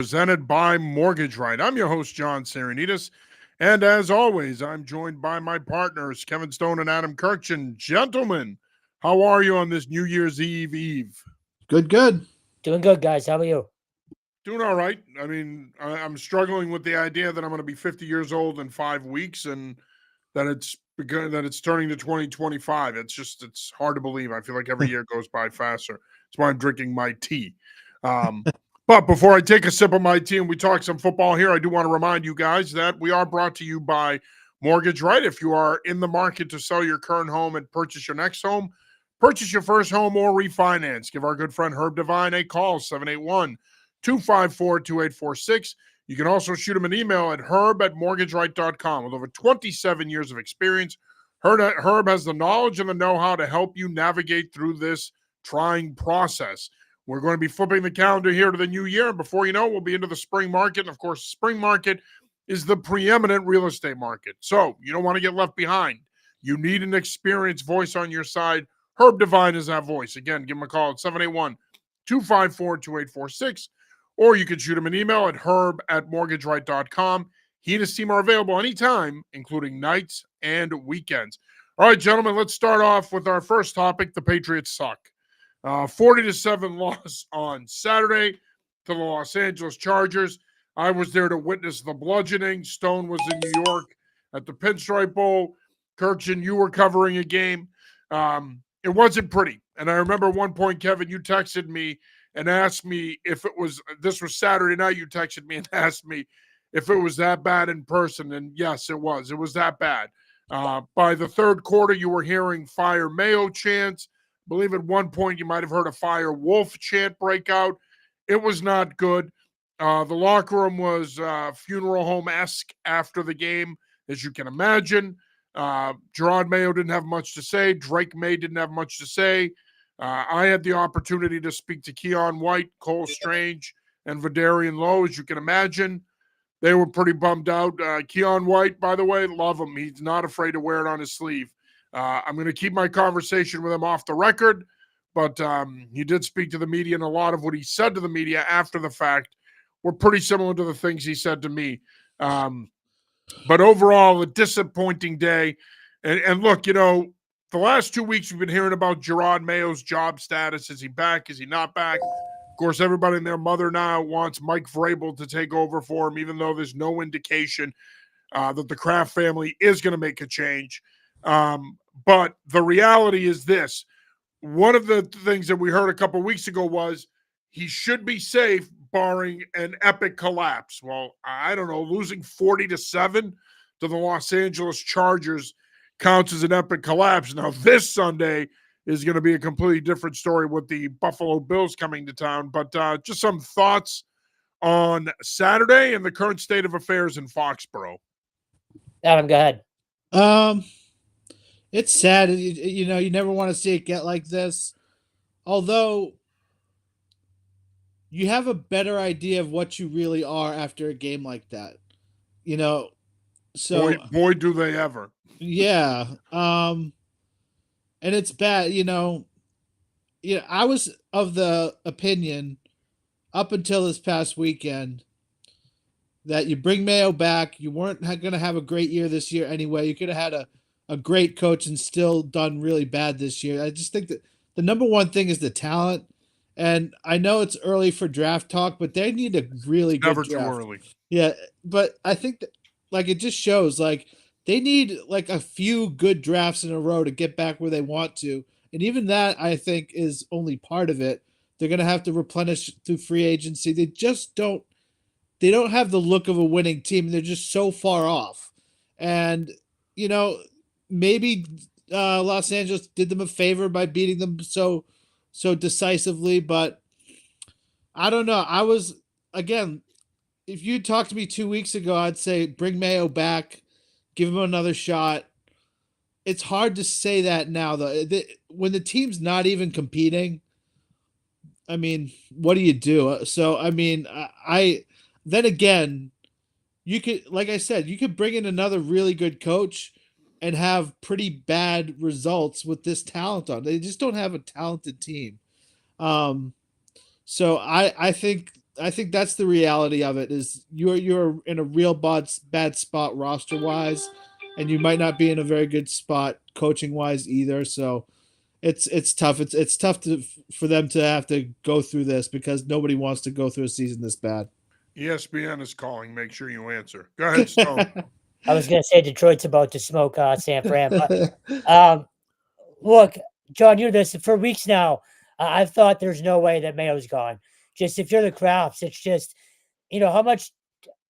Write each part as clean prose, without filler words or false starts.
Presented by Mortgage Right. I'm your host, John Serenitas. And as always, I'm joined by my partners, Kevin Stone and Adam Kirchen. Gentlemen, how are you on this New Year's Eve? Good. Doing good, guys. How are you? Doing all right. I mean, I'm struggling with the idea that I'm going to be 50 years old in 5 weeks and that it's turning to 2025. It's hard to believe. I feel like every year goes by faster. That's why I'm drinking my tea. Um, But before I take a sip of my tea and we talk some football here, I do want to remind you guys that we are brought to you by Mortgage Right. If you are in the market to sell your current home and purchase your next home, purchase your first home or refinance, give our good friend Herb Devine a call, 781-254-2846. You can also shoot him an email at herb@mortgageright.com. With over 27 years of experience, Herb has the knowledge and the know-how to help you navigate through this trying process. We're going to be flipping the calendar here to the new year. And before you know, we'll be into the spring market. And of course, the spring market is the preeminent real estate market. So you don't want to get left behind. You need an experienced voice on your side. Herb Devine is that voice. Again, give him a call at 781-254-2846. Or you can shoot him an email at herb@mortgageright.com. He and his team are available anytime, including nights and weekends. All right, gentlemen, let's start off with our first topic. The Patriots suck. 40-7 loss on Saturday to the Los Angeles Chargers. I was there to witness the bludgeoning. Stone was in New York at the Pinstripe Bowl. Kirchen, you were covering a game. It wasn't pretty. And I remember at one point, Kevin, you texted me and asked me if this was Saturday night, you texted me and asked me if it was that bad in person. And yes, it was. It was that bad. By the third quarter, you were hearing Fire Mayo chants. I believe at one point you might have heard a Fire Wolf chant break out. It was not good. The locker room was funeral home-esque after the game, as you can imagine. Gerard Mayo didn't have much to say. Drake May didn't have much to say. I had the opportunity to speak to Keon White, Cole Strange, and Vidarian Lowe, as you can imagine. They were pretty bummed out. Keon White, by the way, love him. He's not afraid to wear it on his sleeve. I'm going to keep my conversation with him off the record, but he did speak to the media, and a lot of what he said to the media after the fact were pretty similar to the things he said to me. But overall, a disappointing day. And look, the last 2 weeks we've been hearing about Gerard Mayo's job status. Is he back? Is he not back? Of course, everybody and their mother now wants Mike Vrabel to take over for him, even though there's no indication that the Kraft family is going to make a change. But the reality is this. One of the things that we heard a couple weeks ago was he should be safe barring an epic collapse. Well, I don't know. Losing 40-7 to the Los Angeles Chargers counts as an epic collapse. Now, this Sunday is going to be a completely different story with the Buffalo Bills coming to town. But just some thoughts on Saturday and the current state of affairs in Foxborough. Adam, go ahead. It's sad. You never want to see it get like this. Although you have a better idea of what you really are after a game like that. So boy do they ever. Yeah. And it's bad, I was of the opinion up until this past weekend that you bring Mayo back. You weren't going to have a great year this year anyway. You could have had a great coach and still done really bad this year. I just think that the number one thing is the talent. And I know it's early for draft talk, but they need a really good Never draft. Too early. Yeah, but I think that, it just shows, they need, a few good drafts in a row to get back where they want to. And even that, I think, is only part of it. They're going to have to replenish through free agency. They just don't have the look of a winning team. They're just so far off. And, maybe Los Angeles did them a favor by beating them so decisively, but I don't know. I was, again, if you talked to me 2 weeks ago, I'd say bring Mayo back, give him another shot. It's hard to say that now, though. When the team's not even competing, I mean, what do you do? So, I mean, then again, you could, like I said, you could bring in another really good coach and have pretty bad results with this talent on. They just don't have a talented team. So I think I think that's the reality of it. Is you're in a real bad spot roster wise, and you might not be in a very good spot coaching wise either. So it's tough. It's tough for them to have to go through this because nobody wants to go through a season this bad. ESPN is calling. Make sure you answer. Go ahead, Stone. I was going to say Detroit's about to smoke San Fran, but look, John, you're this for weeks now. I've thought there's no way that Mayo's gone. Just if you're the Crafts, it's just how much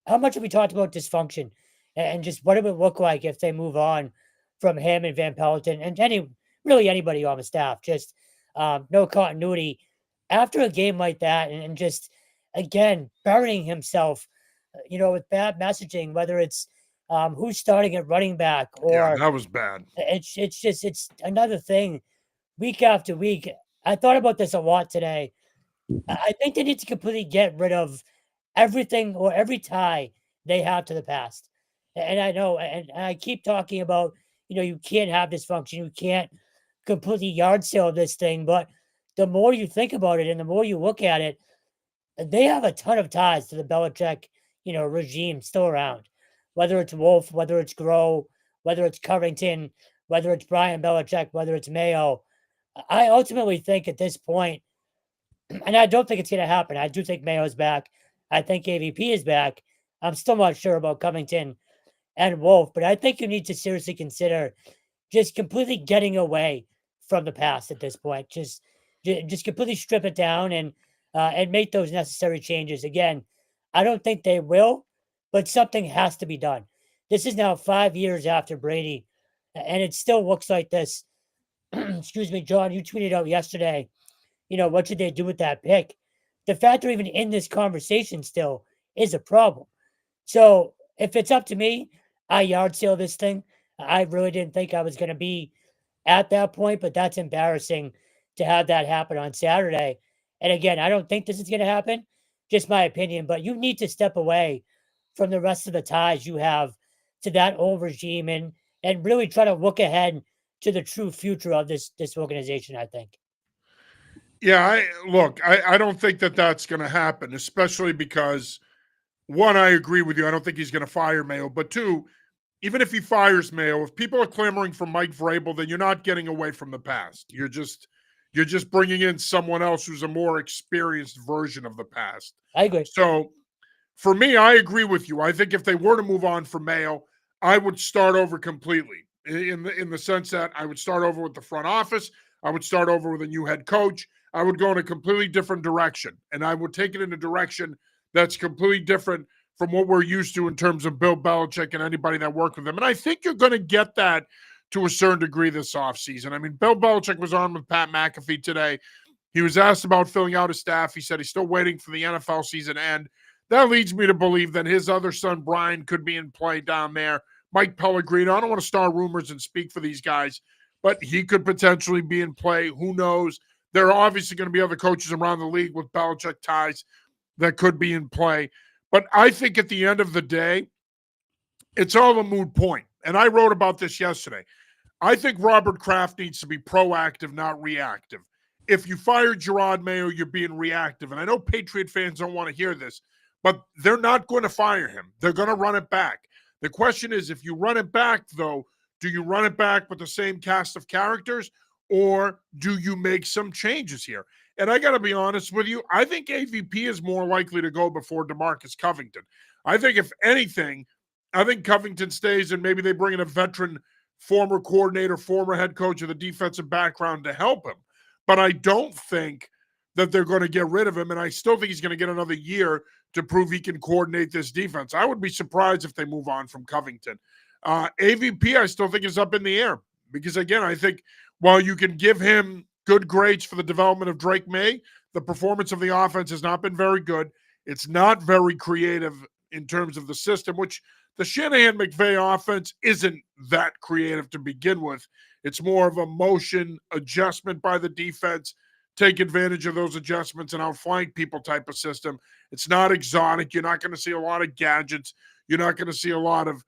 have we talked about dysfunction and just what it would look like if they move on from him and Van Pelleton and really anybody on the staff? Just no continuity after a game like that, and just again burying himself, with bad messaging, whether it's who's starting at running back Yeah, or that was bad. it's another thing week after week. I thought about this a lot today. I think they need to completely get rid of everything or every tie they have to the past. And I know, and I keep talking about, you can't have dysfunction. You can't completely yard sale this thing. But the more you think about it and the more you look at it, they have a ton of ties to the Belichick, regime still around. Whether it's Wolf, whether it's Groh, whether it's Covington, whether it's Brian Belichick, whether it's Mayo. I ultimately think at this point, and I don't think it's going to happen. I do think Mayo's back. I think AVP is back. I'm still not sure about Covington and Wolf, but I think you need to seriously consider just completely getting away from the past at this point. Just completely strip it down and make those necessary changes. Again, I don't think they will, but something has to be done. This is now 5 years after Brady, and it still looks like this. Excuse me, John. You tweeted out yesterday. What should they do with that pick? The fact they're even in this conversation still is a problem. So if it's up to me, I yard sale this thing. I really didn't think I was going to be at that point, but that's embarrassing to have that happen on Saturday. And again, I don't think this is going to happen, just my opinion, but you need to step away from the rest of the ties you have to that old regime and really try to look ahead to the true future of this organization, I think. Yeah, I don't think that that's going to happen, especially because, one, I agree with you. I don't think he's going to fire Mayo. But two, even if he fires Mayo, if people are clamoring for Mike Vrabel, then you're not getting away from the past. You're just bringing in someone else who's a more experienced version of the past. I agree. So for me, I agree with you. I think if they were to move on from Mayo, I would start over completely in the sense that I would start over with the front office. I would start over with a new head coach. I would go in a completely different direction, and I would take it in a direction that's completely different from what we're used to in terms of Bill Belichick and anybody that worked with him. And I think you're going to get that to a certain degree this offseason. I mean, Bill Belichick was on with Pat McAfee today. He was asked about filling out his staff. He said he's still waiting for the NFL season to end. That leads me to believe that his other son, Brian, could be in play down there. Mike Pellegrino, I don't want to start rumors and speak for these guys, but he could potentially be in play. Who knows? There are obviously going to be other coaches around the league with Belichick ties that could be in play. But I think at the end of the day, it's all a moot point. And I wrote about this yesterday. I think Robert Kraft needs to be proactive, not reactive. If you fire Gerard Mayo, you're being reactive. And I know Patriot fans don't want to hear this, but they're not going to fire him. They're going to run it back. The question is, if you run it back, though, do you run it back with the same cast of characters, or do you make some changes here? And I got to be honest with you, I think AVP is more likely to go before DeMarcus Covington. I think if anything, I think Covington stays and maybe they bring in a veteran former coordinator, former head coach with a defensive background to help him. But I don't think that they're going to get rid of him, and I still think he's going to get another year to prove he can coordinate this defense. I would be surprised if they move on from Covington. AVP, I still think is up in the air because, again, I think while you can give him good grades for the development of Drake May, the performance of the offense has not been very good. It's not very creative in terms of the system, which the Shanahan-McVay offense isn't that creative to begin with. It's more of a motion adjustment by the defense, take advantage of those adjustments and outflank people type of system. It's not exotic. You're not going to see a lot of gadgets. You're not going to see a lot of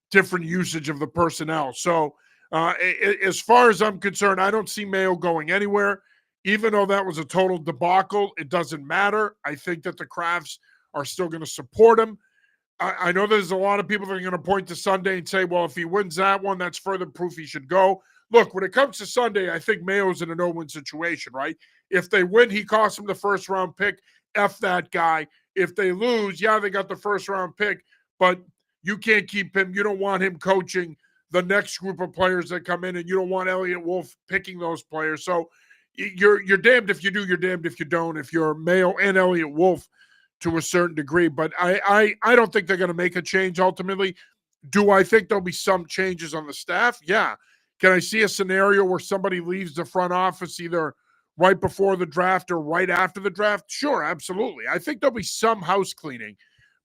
different usage of the personnel. So as far as I'm concerned, I don't see Mayo going anywhere. even though that was a total debacle, it doesn't matter. I think that the Crafts are still going to support him. I know there's a lot of people that are going to point to Sunday and say, well, if he wins that one, that's further proof he should go. Look, when it comes to Sunday, I think Mayo's in a no-win situation, right? If they win, he costs him the first-round pick. F that guy. If they lose, yeah, they got the first-round pick, but you can't keep him. You don't want him coaching the next group of players that come in, and you don't want Elliott Wolf picking those players. So you're damned if you do, you're damned if you don't, if you're Mayo and Elliott Wolf to a certain degree. But I don't think they're going to make a change ultimately. Do I think there'll be some changes on the staff? Yeah. Can I see a scenario where somebody leaves the front office either right before the draft or right after the draft? Sure, absolutely. I think there'll be some house cleaning,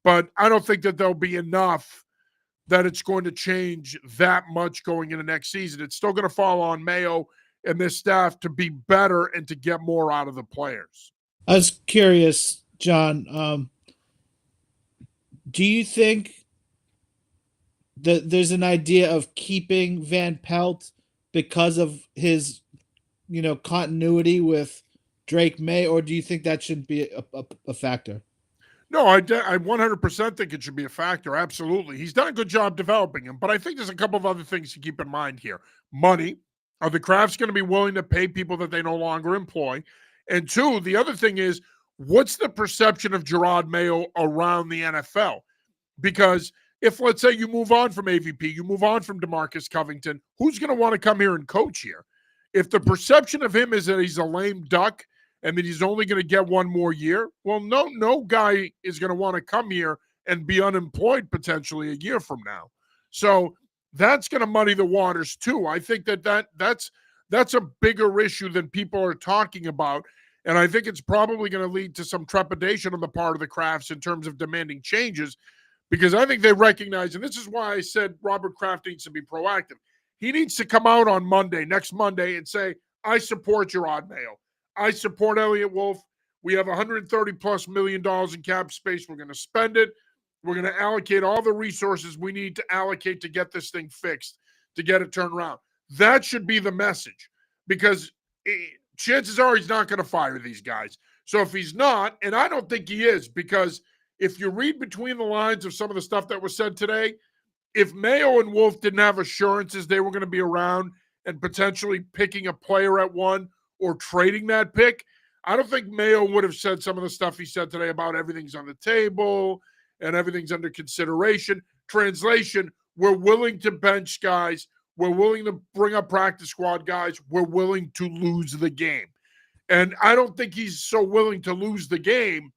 but I don't think that there'll be enough that it's going to change that much going into next season. It's still going to fall on Mayo and this staff to be better and to get more out of the players. I was curious, John, do you think that there's an idea of keeping Van Pelt because of his, continuity with Drake May, or do you think that should be a factor? No, I 100% think it should be a factor. Absolutely. He's done a good job developing him, but I think there's a couple of other things to keep in mind here. Money. Are the Crafts going to be willing to pay people that they no longer employ? And two, the other thing is, what's the perception of Gerard Mayo around the NFL? Because if, let's say, you move on from AVP, you move on from DeMarcus Covington, who's going to want to come here and coach here? If the perception of him is that he's a lame duck and that he's only going to get one more year, well, no guy is going to want to come here and be unemployed potentially a year from now. So that's going to muddy the waters too. I think that's a bigger issue than people are talking about. And I think it's probably going to lead to some trepidation on the part of the Crafts in terms of demanding changes, because I think they recognize, and this is why I said Robert Kraft needs to be proactive. He needs to come out on next Monday, and say, I support Gerard Mayo. I support Elliott Wolf. We have $130+ million in cap space. We're going to spend it. We're going to allocate all the resources we need to allocate to get this thing fixed, to get it turned around. That should be the message, because chances are he's not going to fire these guys. So if he's not, and I don't think he is, because if you read between the lines of some of the stuff that was said today, if Mayo and Wolf didn't have assurances they were going to be around and potentially picking a player at one or trading that pick, I don't think Mayo would have said some of the stuff he said today about everything's on the table and everything's under consideration. Translation, we're willing to bench guys. We're willing to bring up practice squad guys. We're willing to lose the game. And I don't think he's so willing to lose the game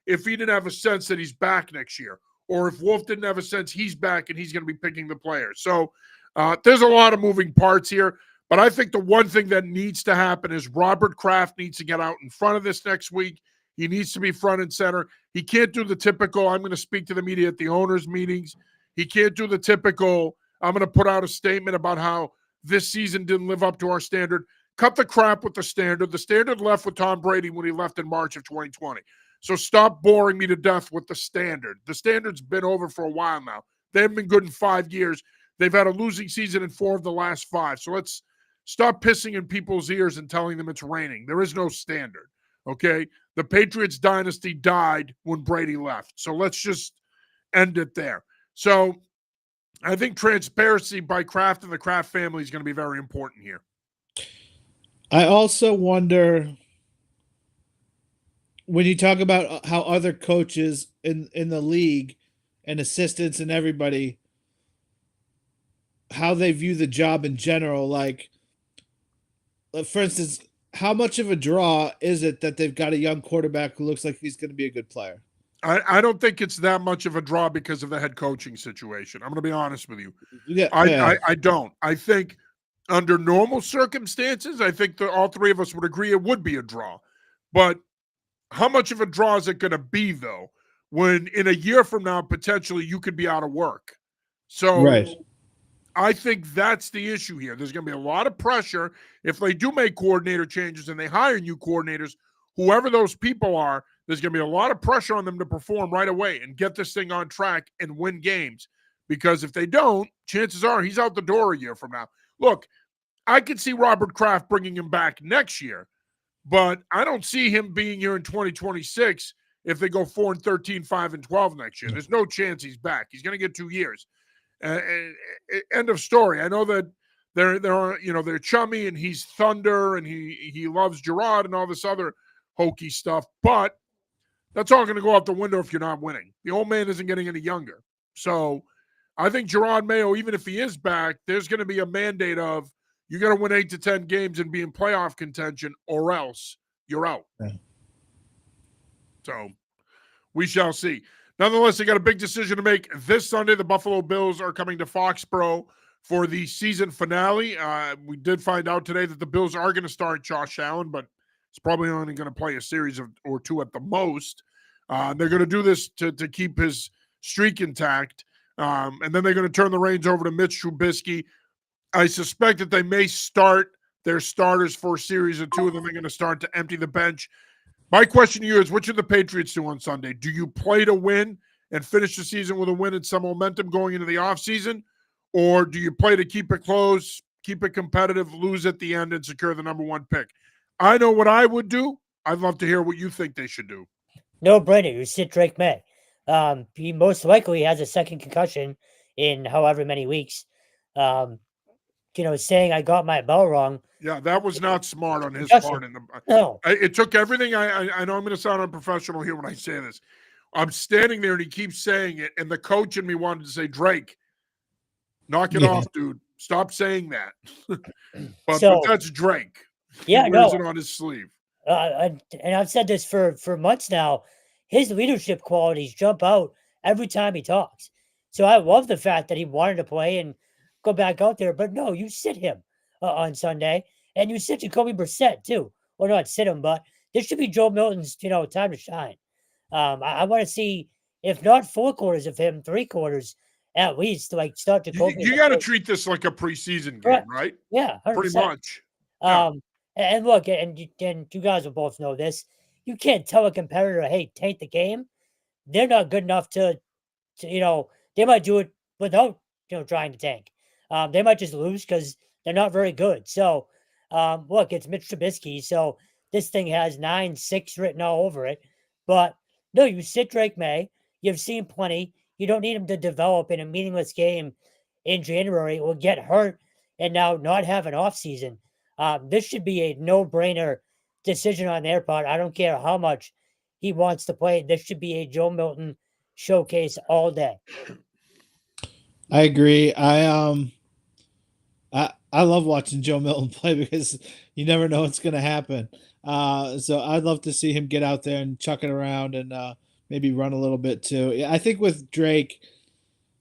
if he didn't have a sense that he's back next year, or if Wolf didn't have a sense he's back and he's going to be picking the players. So there's a lot of moving parts here, but I think the one thing that needs to happen is Robert Kraft needs to get out in front of this next week. He needs to be front and center. He can't do the typical, I'm going to speak to the media at the owners' meetings. He can't do the typical, I'm going to put out a statement about how this season didn't live up to our standard. Cut the crap with the standard. The standard left with Tom Brady when he left in March of 2020. So stop boring me to death with the standard. The standard's been over for a while now. They haven't been good in 5 years. They've had a losing season in 4 of the last 5. So let's stop pissing in people's ears and telling them it's raining. There is no standard, okay? The Patriots dynasty died when Brady left. So let's just end it there. So I think transparency by Kraft and the Kraft family is going to be very important here. I also wonder, when you talk about how other coaches in the league and assistants and everybody, how they view the job in general, like, for instance, how much of a draw is it that they've got a young quarterback who looks like he's going to be a good player? I don't think it's that much of a draw because of the head coaching situation. I'm going to be honest with you. Yeah, I don't. I think under normal circumstances, I think that all three of us would agree it would be a draw. But how much of a draw is it going to be, though, when in a year from now, potentially you could be out of work? So right. I think that's the issue here. There's going to be a lot of pressure if they do make coordinator changes and they hire new coordinators, whoever those people are. There's going to be a lot of pressure on them to perform right away and get this thing on track and win games. Because if they don't, chances are he's out the door a year from now. Look, I could see Robert Kraft bringing him back next year, but I don't see him being here in 2026 if they go 4-13, 5-12 next year. There's no chance he's back. He's going to get 2 years. End of story. I know that they're chummy and he's Thunder and he loves Gerard and all this other hokey stuff, but that's all going to go out the window if you're not winning. The old man isn't getting any younger. So I think Gerard Mayo, even if he is back, there's going to be a mandate of you got to win 8 to 10 games and be in playoff contention, or else you're out. Yeah. So we shall see. Nonetheless, they got a big decision to make this Sunday. The Buffalo Bills are coming to Foxborough for the season finale. We did find out today that the Bills are going to start Josh Allen, but it's probably only going to play a series or 2 at the most. They're going to do this to keep his streak intact. And then they're going to turn the reins over to Mitch Trubisky. I suspect that they may start their starters for a series or 2, and then they're going to start to empty the bench. My question to you is, what should the Patriots do on Sunday? Do you play to win and finish the season with a win and some momentum going into the offseason? Or do you play to keep it close, keep it competitive, lose at the end, and secure the number 1 pick? I know what I would do. I'd love to hear what you think they should do. No brainer. You sit Drake May. He most likely has a second concussion in however many weeks. Saying I got my bell wrong. Yeah, that was not smart on his part. No. It took everything. I know I'm going to sound unprofessional here when I say this. I'm standing there and he keeps saying it, and the coach in me wanted to say, Drake, knock it off, dude. Stop saying that. but that's Drake. Yeah, he wears it on his sleeve. And I've said this for months now. His leadership qualities jump out every time he talks. So I love the fact that he wanted to play and go back out there. But no, you sit him on Sunday, and you sit Jacoby Brissett too. Well, not sit him, but this should be Joe Milton's time to shine. I want to see, if not 4 quarters of him, 3 quarters at least, to start Jacoby. You got to treat this like a preseason game, right? Yeah, 100%. Pretty much. And look, and you guys will both know this. You can't tell a competitor, hey, tank the game. They're not good enough to they might do it without, trying to tank. They might just lose because they're not very good. So, look, it's Mitch Trubisky. So this thing has 9-6 written all over it. But no, you sit Drake May. You've seen plenty. You don't need him to develop in a meaningless game in January or get hurt and now not have an offseason. This should be a no-brainer decision on their part. I don't care how much he wants to play. This should be a Joe Milton showcase all day. I agree. I love watching Joe Milton play because you never know what's going to happen. So I'd love to see him get out there and chuck it around and maybe run a little bit too. I think with Drake,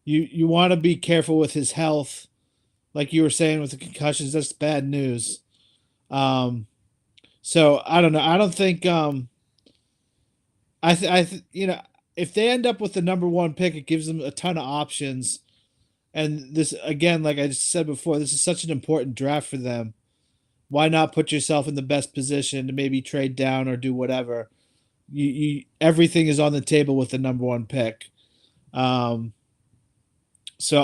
you want to be careful with his health. Like you were saying with the concussions, that's bad news. So I don't know. I don't think if they end up with the number 1 pick, it gives them a ton of options. And this, again, like I just said before, this is such an important draft for them. Why not put yourself in the best position to maybe trade down or do whatever? Everything is on the table with the number 1 pick. So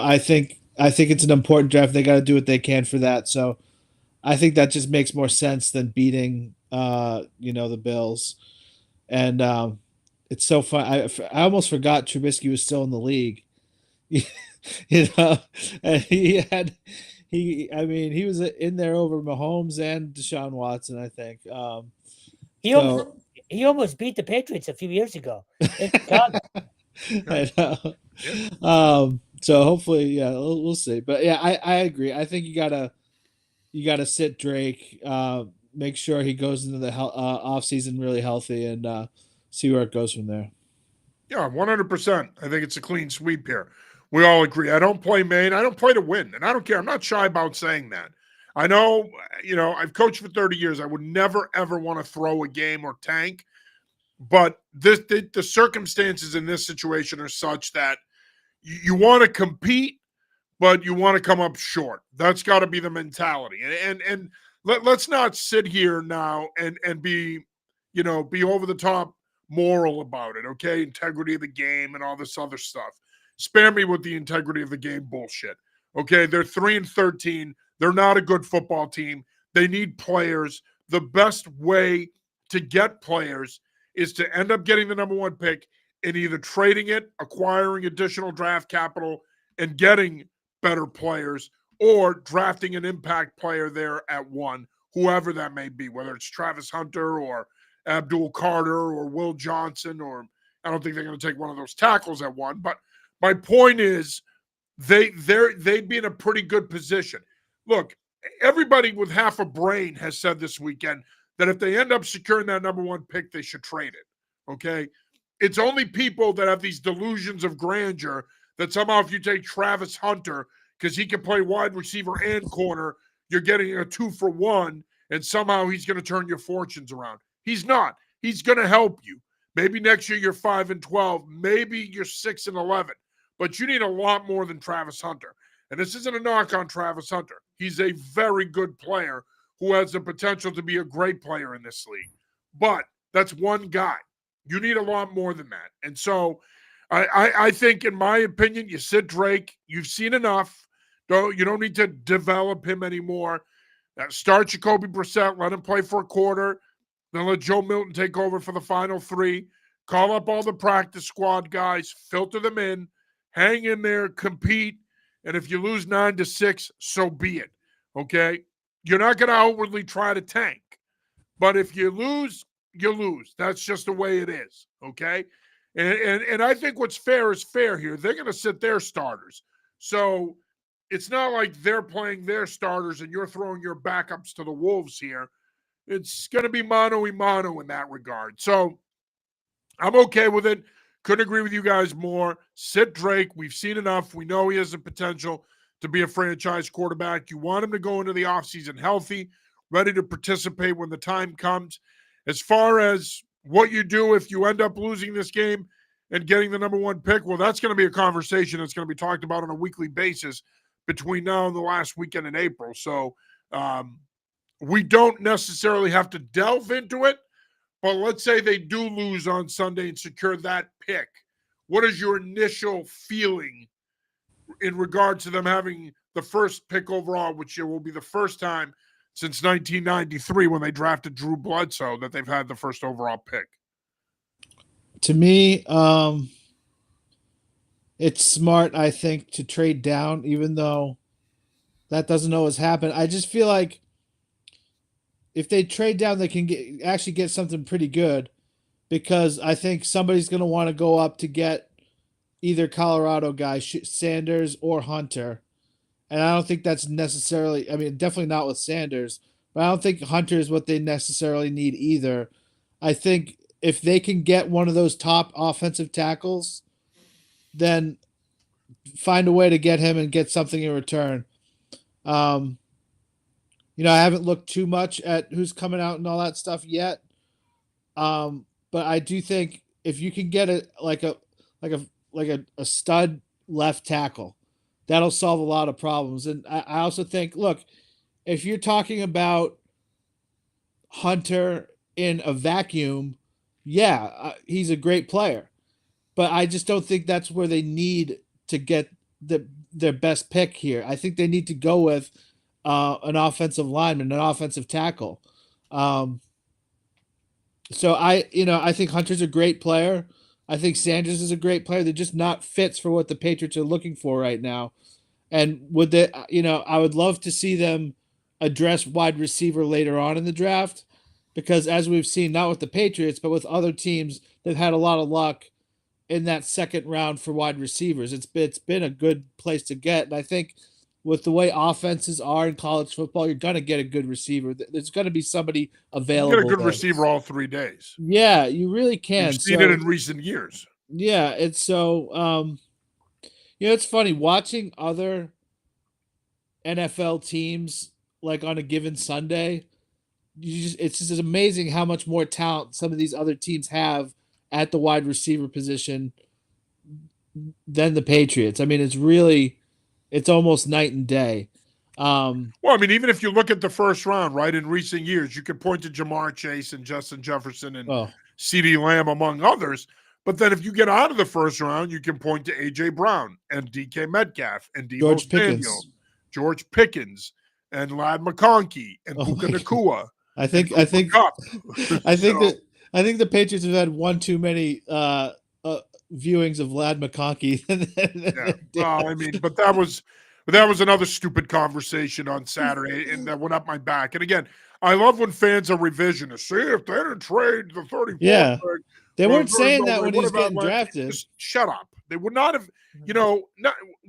I think it's an important draft. They got to do what they can for that. So I think that just makes more sense than beating, the Bills. And it's so fun. I almost forgot Trubisky was still in the league. And he was in there over Mahomes and Deshaun Watson, I think. He almost beat the Patriots a few years ago. I know. So hopefully, we'll see. But yeah, I agree. I think you gotta sit Drake, make sure he goes into the off season really healthy, and see where it goes from there. Yeah, 100%. I think it's a clean sweep here. We all agree. I don't play Maine. I don't play to win, and I don't care. I'm not shy about saying that. I know, I've coached for 30 years. I would never, ever want to throw a game or tank, but the circumstances in this situation are such that you want to compete, but you want to come up short. That's got to be the mentality. And let's not sit here now and be over the top moral about it, okay? Integrity of the game and all this other stuff. Spare me with the integrity of the game bullshit. Okay, they're 3-13. They're not a good football team. They need players. the best way to get players is to end up getting the number one pick and either trading it, acquiring additional draft capital, and getting better players, or drafting an impact player there at one, whoever that may be, whether it's Travis Hunter or Abdul Carter or Will Johnson, or I don't think they're going to take one of those tackles at one. But my point is they'd be in a pretty good position. Look, everybody with half a brain has said this weekend that if they end up securing that number one pick, they should trade it. Okay? It's only people that have these delusions of grandeur that somehow if you take Travis Hunter, because he can play wide receiver and corner, you're getting a 2-for-1, and somehow he's going to turn your fortunes around. He's not. He's going to help you. Maybe next year you're 5-12. Maybe you're 6-11. But you need a lot more than Travis Hunter. And this isn't a knock on Travis Hunter. He's a very good player who has the potential to be a great player in this league. But that's one guy. You need a lot more than that. And so I think, in my opinion, you sit Drake. You've seen enough. You don't need to develop him anymore. Start Jacoby Brissett. Let him play for a quarter. Then let Joe Milton take over for the final 3. Call up all the practice squad guys. Filter them in. Hang in there. Compete. And if you lose 9-6, so be it. Okay? You're not going to outwardly try to tank. But if you lose, you lose. That's just the way it is. Okay? And I think what's fair is fair here. They're going to sit their starters. So it's not like they're playing their starters and you're throwing your backups to the Wolves here. It's going to be mano-a-mano in that regard. So I'm okay with it. Couldn't agree with you guys more. Sit Drake. We've seen enough. We know he has the potential to be a franchise quarterback. You want him to go into the offseason healthy, ready to participate when the time comes. As far as what you do if you end up losing this game and getting the number one pick, well, that's going to be a conversation that's going to be talked about on a weekly basis between now and the last weekend in April. So we don't necessarily have to delve into it, but let's say they do lose on Sunday and secure that pick. What is your initial feeling in regards to them having the first pick overall, which will be the first time since 1993 when they drafted Drew Bledsoe that they've had the first overall pick? To me, it's smart, I think, to trade down, even though that doesn't always happen. I just feel like if they trade down, they can actually get something pretty good, because I think somebody's going to want to go up to get either Colorado guy, Sanders or Hunter. And I don't think that's necessarily, I mean, definitely not with Sanders, but I don't think Hunter is what they necessarily need either. I think if they can get one of those top offensive tackles, then find a way to get him and get something in return. I haven't looked too much at who's coming out and all that stuff yet. But I do think if you can get a stud left tackle, that'll solve a lot of problems. And I also think, look, if you're talking about Hunter in a vacuum, he's a great player. But I just don't think that's where they need to get their best pick here. I think they need to go with an offensive lineman, an offensive tackle. So I think Hunter's a great player. I think Sanders is a great player. They're just not fits for what the Patriots are looking for right now. And I would love to see them address wide receiver later on in the draft, because as we've seen, not with the Patriots, but with other teams, they've had a lot of luck in that second round for wide receivers. It's been a good place to get. And I think with the way offenses are in college football, you're going to get a good receiver. There's going to be somebody available. You get a good receiver all 3 days. Yeah, you really can. You've seen it in recent years. Yeah, it's so it's funny watching other NFL teams like on a given Sunday. It's just amazing how much more talent some of these other teams have at the wide receiver position than the Patriots. I mean, it's almost night and day. Well, I mean, even if you look at the first round, right, in recent years, you could point to Jamar Chase and Justin Jefferson and CeeDee Lamb, among others. But then if you get out of the first round, you can point to A.J. Brown and D.K. Metcalf and Deebo Samuel, George Pickens and Ladd McConkey and Puka Nacua. I think Cup. I think So- that I think the Patriots have had one too many viewings of Vlad McConkey. Yeah. Well, I mean, but that was another stupid conversation on Saturday, and that went up my back. And again, I love when fans are revisionists. See, if they didn't trade the 34th Yeah. pick, They well, weren't saying that they when would he's have had getting drafted. Just shut up. They would not have.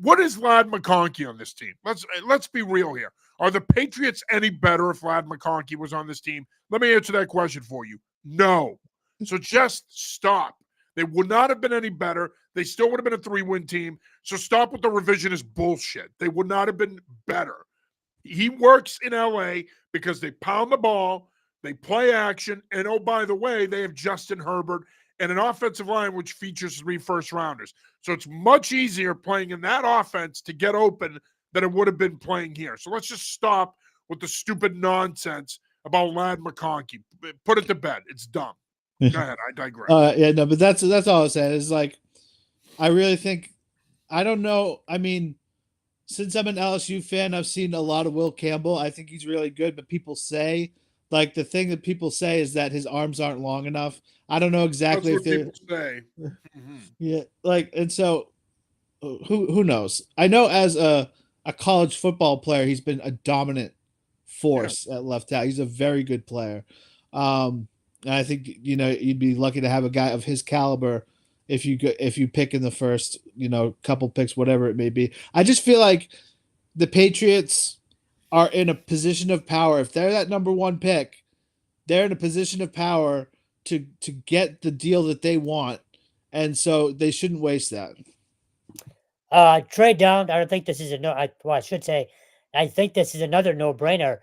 What is Vlad McConkey on this team? Let's be real here. Are the Patriots any better if Vlad McConkey was on this team? Let me answer that question for you. No. So just stop. They would not have been any better. They still would have been a 3-win team. So stop with the revisionist bullshit. They would not have been better. He works in LA because they pound the ball, they play action, and oh, by the way, they have Justin Herbert and an offensive line which features 3 first-rounders. So it's much easier playing in that offense to get open than it would have been playing here. So let's just stop with the stupid nonsense about Vlad McConkey. Put it to bed. It's dumb. Go ahead. I digress. Yeah, no, but that's all I said. Is like, I really think, I don't know. I mean, since I'm an LSU fan, I've seen a lot of Will Campbell. I think he's really good, but people say, like, the thing that people say is that his arms aren't long enough. I don't know exactly That's what people say. Yeah, like, and so who knows? I know as a college football player, he's been a dominant force at left tackle. He's a very good player. And I think you'd be lucky to have a guy of his caliber if you pick in the first couple picks, whatever it may be. I just feel like the Patriots are in a position of power. If they're that number 1 pick, they're in a position of power to get the deal that they want, and so they shouldn't waste that. Trade down. I don't think this is I should say, I think this is another no-brainer.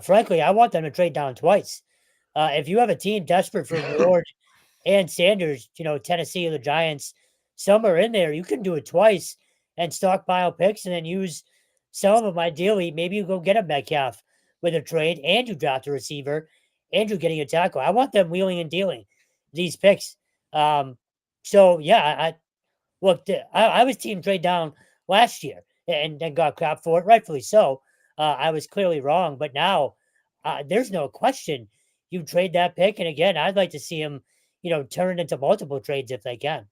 Frankly, I want them to trade down twice. If you have a team desperate for Ward and Sanders, Tennessee or the Giants, somewhere in there, you can do it twice and stockpile picks and then use some of them. Ideally, maybe you go get a Metcalf with a trade and you draft a receiver and you're getting a tackle. I want them wheeling and dealing these picks. So yeah, I was team trade down last year and got crap for it, rightfully so. I was clearly wrong, but now there's no question you trade that pick. And again, I'd like to see him, turn into multiple trades if they can.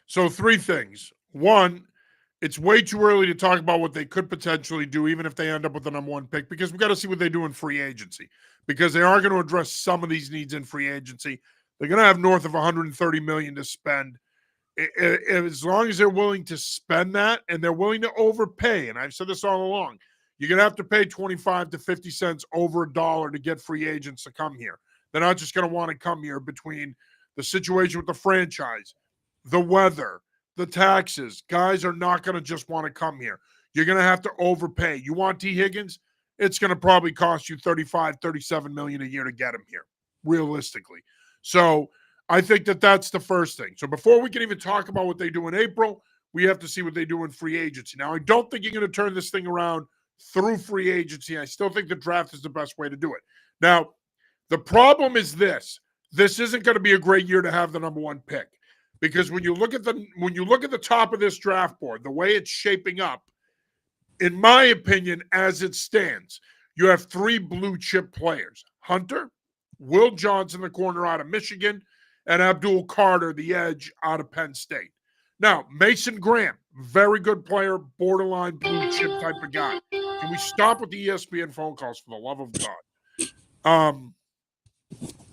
So 3 things. 1, it's way too early to talk about what they could potentially do, even if they end up with the number 1 pick, because we've got to see what they do in free agency, because they are going to address some of these needs in free agency. They're going to have north of $130 million to spend. As long as they're willing to spend that and they're willing to overpay, and I've said this all along, you're going to have to pay 25 to 50 cents over $1 to get free agents to come here. They're not just going to want to come here between the situation with the franchise, the weather, the taxes. Guys are not going to just want to come here. You're going to have to overpay. You want T. Higgins? It's going to probably cost you 35, 37 million a year to get him here, realistically. So I think that's the first thing. So before we can even talk about what they do in April, we have to see what they do in free agency. Now, I don't think you're going to turn this thing around through free agency. I still think the draft is the best way to do it. Now, the problem is this isn't going to be a great year to have the number 1 pick, because when you look at the top of this draft board, the way it's shaping up, in my opinion, as it stands, you have 3 blue chip players: Hunter, Will Johnson, the corner out of Michigan, and Abdul Carter, the edge out of Penn State. Now, Mason Graham, very good player, borderline blue chip type of guy. Can we stop with the ESPN phone calls, for the love of God?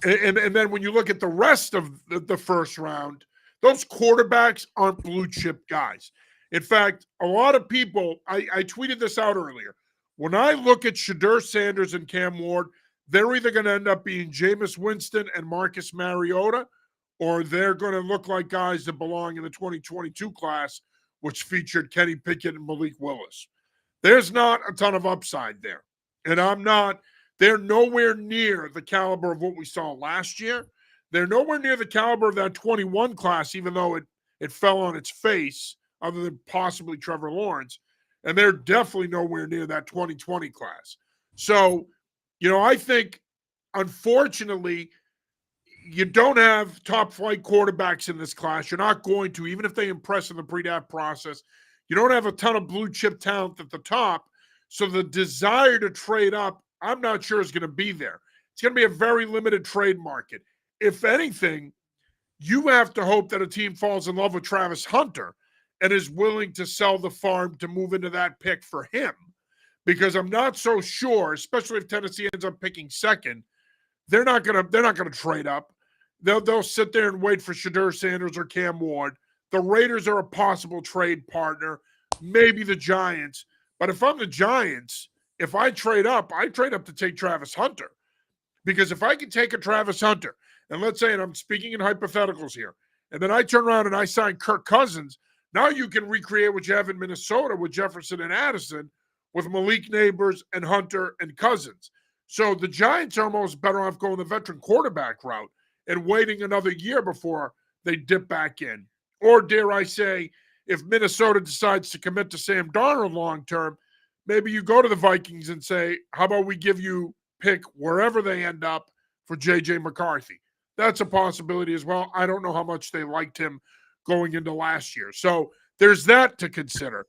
And then when you look at the rest of the first round, those quarterbacks aren't blue chip guys. In fact, a lot of people, I tweeted this out earlier. When I look at Shadur Sanders and Cam Ward, they're either going to end up being Jameis Winston and Marcus Mariota, or they're going to look like guys that belong in the 2022 class, which featured Kenny Pickett and Malik Willis. There's not a ton of upside there. And they're nowhere near the caliber of what we saw last year. They're nowhere near the caliber of that 21 class, even though it fell on its face, other than possibly Trevor Lawrence. And they're definitely nowhere near that 2020 class. So, I think, unfortunately, you don't have top flight quarterbacks in this class. You're not going to, even if they impress in the pre-draft process. You don't have a ton of blue chip talent at the top. So the desire to trade up, I'm not sure is going to be there. It's going to be a very limited trade market. If anything, you have to hope that a team falls in love with Travis Hunter and is willing to sell the farm to move into that pick for him. Because I'm not so sure, especially if Tennessee ends up picking second, they're not gonna trade up. They'll sit there and wait for Shedeur Sanders or Cam Ward. The Raiders are a possible trade partner, maybe the Giants. But if I'm the Giants, if I trade up to take Travis Hunter. Because if I can take a Travis Hunter, and let's say, and I'm speaking in hypotheticals here, and then I turn around and I sign Kirk Cousins, now you can recreate what you have in Minnesota with Jefferson and Addison, with Malik Neighbors and Hunter and Cousins. So the Giants are almost better off going the veteran quarterback route and waiting another year before they dip back in. Or dare I say, if Minnesota decides to commit to Sam Darnold long term, maybe you go to the Vikings and say, how about we give you pick wherever they end up for J.J. McCarthy? That's a possibility as well. I don't know how much they liked him going into last year. So there's that to consider.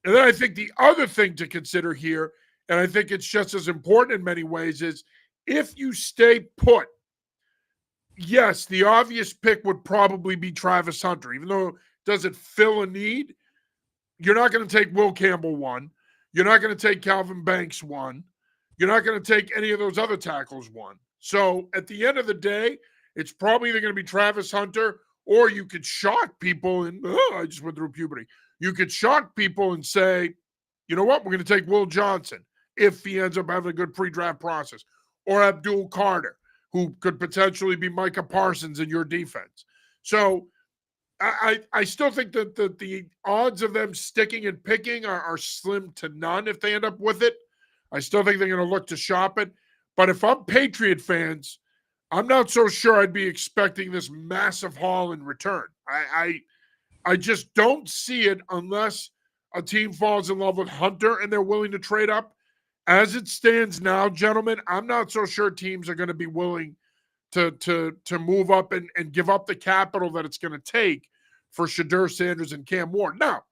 And then I think the other thing to consider here, and I think it's just as important in many ways, is if you stay put, yes, the obvious pick would probably be Travis Hunter, even though does it fill a need? You're not going to take Will Campbell one. You're not going to take Calvin Banks one. You're not going to take any of those other tackles one. So at the end of the day, it's probably either going to be Travis Hunter, or you could shock people and I just went through puberty. You could shock people and say, you know what, we're going to take Will Johnson if he ends up having a good pre-draft process, or Abdul Carter, who could potentially be Micah Parsons in your defense. So I still think that the odds of them sticking and picking are slim to none if they end up with it. I still think they're going to look to shop it. But if I'm Patriot fans, I'm not so sure I'd be expecting this massive haul in return. I just don't see it unless a team falls in love with Hunter and they're willing to trade up. As it stands now, gentlemen, I'm not so sure teams are going to be willing to move up and give up the capital that it's going to take for Shedeur Sanders and Cam Ward. Now,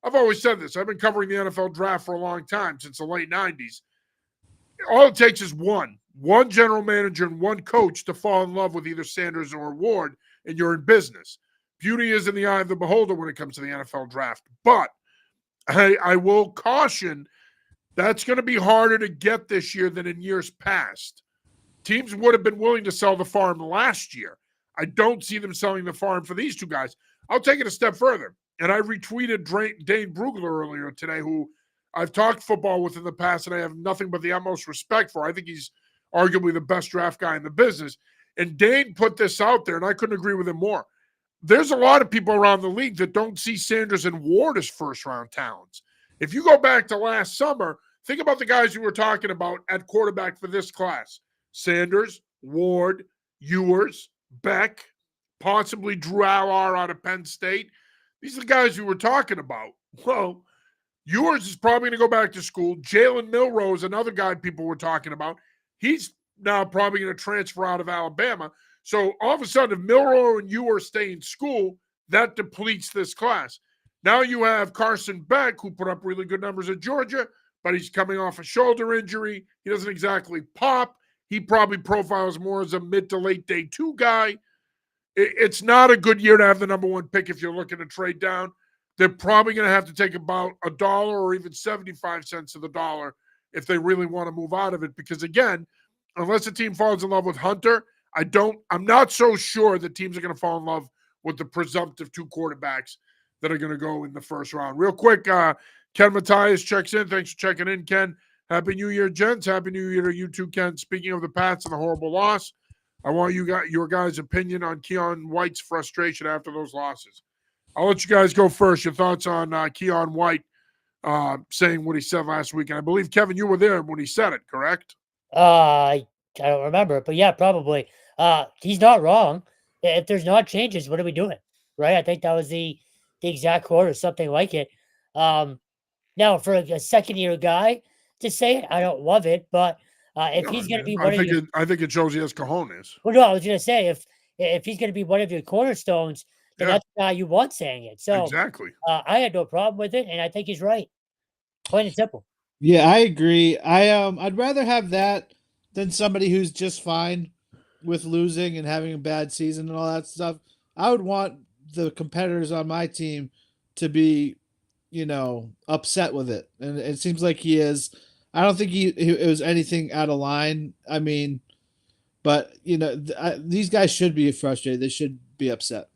I've always said this. I've been covering the NFL draft for a long time, since the late 90s. All it takes is one general manager and one coach to fall in love with either Sanders or Ward, and you're in business. Beauty is in the eye of the beholder when it comes to the NFL draft. But I will caution, that's going to be harder to get this year than in years past. Teams would have been willing to sell the farm last year. I don't see them selling the farm for these two guys. I'll take it a step further. And I retweeted Dane Brugler earlier today, who I've talked football with in the past, and I have nothing but the utmost respect for. I think he's arguably the best draft guy in the business. And Dane put this out there, and I couldn't agree with him more. There's a lot of people around the league that don't see Sanders and Ward as first-round talents. If you go back to last summer, think about the guys you were talking about at quarterback for this class. Sanders, Ward, Ewers, Beck, possibly Drew Allar out of Penn State. These are the guys we were talking about. Well, Ewers is probably going to go back to school. Jalen Milroe is another guy people were talking about. He's now probably going to transfer out of Alabama. So all of a sudden, if Milroe and Ewers stay in school, that depletes this class. Now you have Carson Beck, who put up really good numbers at Georgia, but he's coming off a shoulder injury. He doesn't exactly pop. He probably profiles more as a mid to late day two guy. It's not a good year to have the number one pick if you're looking to trade down. They're probably going to have to take about $1 or even 75 cents of the dollar if they really want to move out of it. Because again, unless a team falls in love with Hunter, I'm not so sure that teams are going to fall in love with the presumptive two quarterbacks that are going to go in the first round. Real quick, Ken Matthias checks in. Thanks for checking in, Ken. Happy New Year, gents. Happy New Year to you too, Ken. Speaking of the Pats and the horrible loss, I want your guys' opinion on Keon White's frustration after those losses. I'll let you guys go first. Your thoughts on Keon White saying what he said last week. And I believe, Kevin, you were there when he said it, correct? I don't remember, but yeah, probably. He's not wrong. If there's not changes, what are we doing? Right? I think that was the exact quote or something like it. Now, for a second-year guy to say it, I don't love it, but if he's going to be I think it shows he has cojones. Well, no, I was going to say, if he's going to be one of your cornerstones, then that's the guy you want saying it. So exactly. I had no problem with it, and I think he's right. Plain and simple. Yeah, I agree. I'd rather have that than somebody who's just fine with losing and having a bad season and all that stuff. I would want the competitors on my team to be, upset with it, and it seems like he is. I don't think it was anything out of line. I mean, but these guys should be frustrated. They should be upset.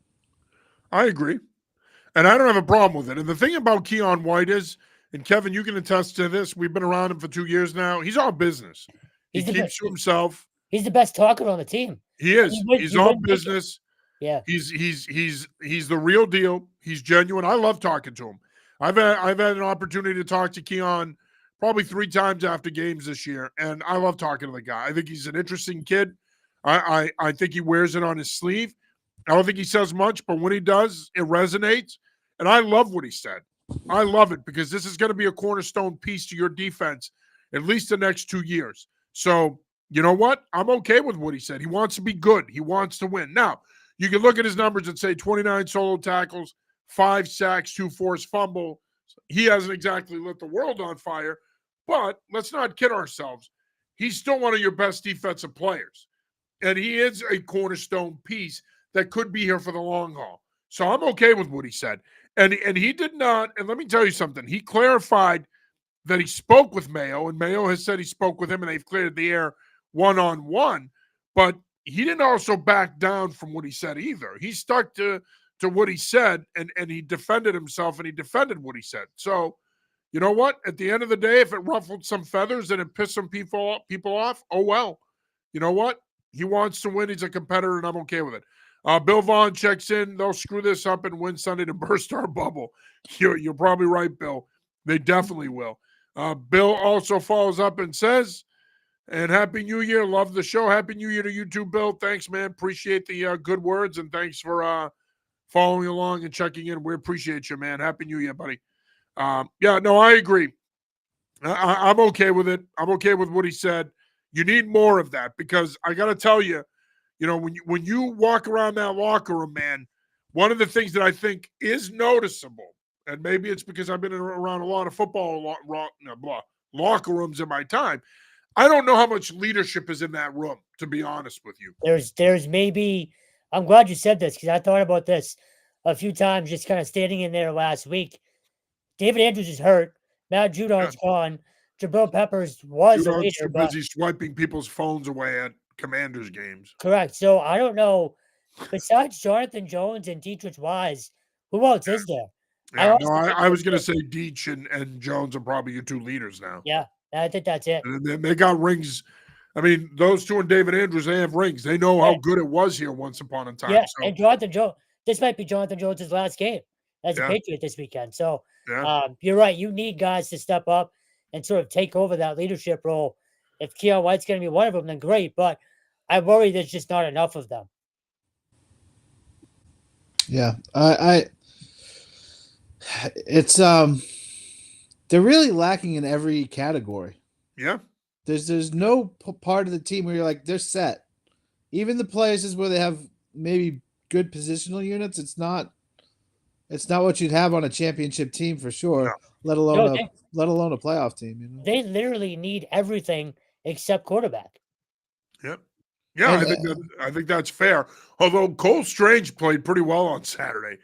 I agree. And I don't have a problem with it. And the thing about Keon White is, and Kevin, you can attest to this, we've been around him for 2 years now. He's all business. He keeps to himself. He's the best talker on the team. He is. He's all business. Yeah. He's the real deal. He's genuine. I love talking to him. I've had an opportunity to talk to Keon probably 3 times after games this year, and I love talking to the guy. I think he's an interesting kid. I think he wears it on his sleeve. I don't think he says much, but when he does, it resonates. And I love what he said. I love it because this is going to be a cornerstone piece to your defense at least the next 2 years. So, you know what? I'm okay with what he said. He wants to be good. He wants to win. Now, you can look at his numbers and say 29 solo tackles, 5 sacks, 2 forced fumble. He hasn't exactly lit the world on fire, but let's not kid ourselves. He's still one of your best defensive players, and he is a cornerstone piece that could be here for the long haul. So I'm okay with what he said. And he did not, and let me tell you something, he clarified that he spoke with Mayo, and Mayo has said he spoke with him, and they've cleared the air one-on-one, but he didn't also back down from what he said either. He stuck to what he said, and he defended himself, and he defended what he said. So, you know what? At the end of the day, if it ruffled some feathers and it pissed some people off, oh well. You know what? He wants to win. He's a competitor, and I'm okay with it. Bill Vaughn checks in. They'll screw this up and win Sunday to burst our bubble. You're probably right, Bill. They definitely will. Bill also follows up and says, and Happy New Year. Love the show. Happy New Year to you too, Bill. Thanks, man. Appreciate the good words, and thanks for following along and checking in. We appreciate you, man. Happy New Year, buddy. Yeah, no, I agree. I'm okay with it. I'm okay with what he said. You need more of that because I got to tell you, when you walk around that locker room, man, one of the things that I think is noticeable, and maybe it's because I've been around a lot of football locker rooms in my time, I don't know how much leadership is in that room, to be honest with you. There's maybe, I'm glad you said this because I thought about this a few times just kind of standing in there last week. David Andrews is hurt. Matt Judon's gone. Jabril Peppers was a leader. Too busy swiping people's phones away at Commanders games. Correct. So I don't know. Besides Jonathan Jones and Dietrich Wise, who else is there? Yeah, I was going to say Deitch and Jones are probably your 2 leaders now. Yeah, I think that's it. And they got rings. I mean, those 2 and David Andrews, they have rings. They know how good it was here once upon a time. Yeah, so. and Jonathan Jones, this might be Jonathan Jones' last game as a Patriot this weekend. So you're right. You need guys to step up and sort of take over that leadership role. If Keon White's going to be one of them, then great. But I worry there's just not enough of them. Yeah, it's they're really lacking in every category. Yeah, there's no part of the team where you're like they're set. Even the places where they have maybe good positional units, it's not what you'd have on a championship team for sure. No. Let alone a playoff team. They literally need everything except quarterback. Yep. Yeah, I think that's fair. Although Cole Strange played pretty well on Saturday.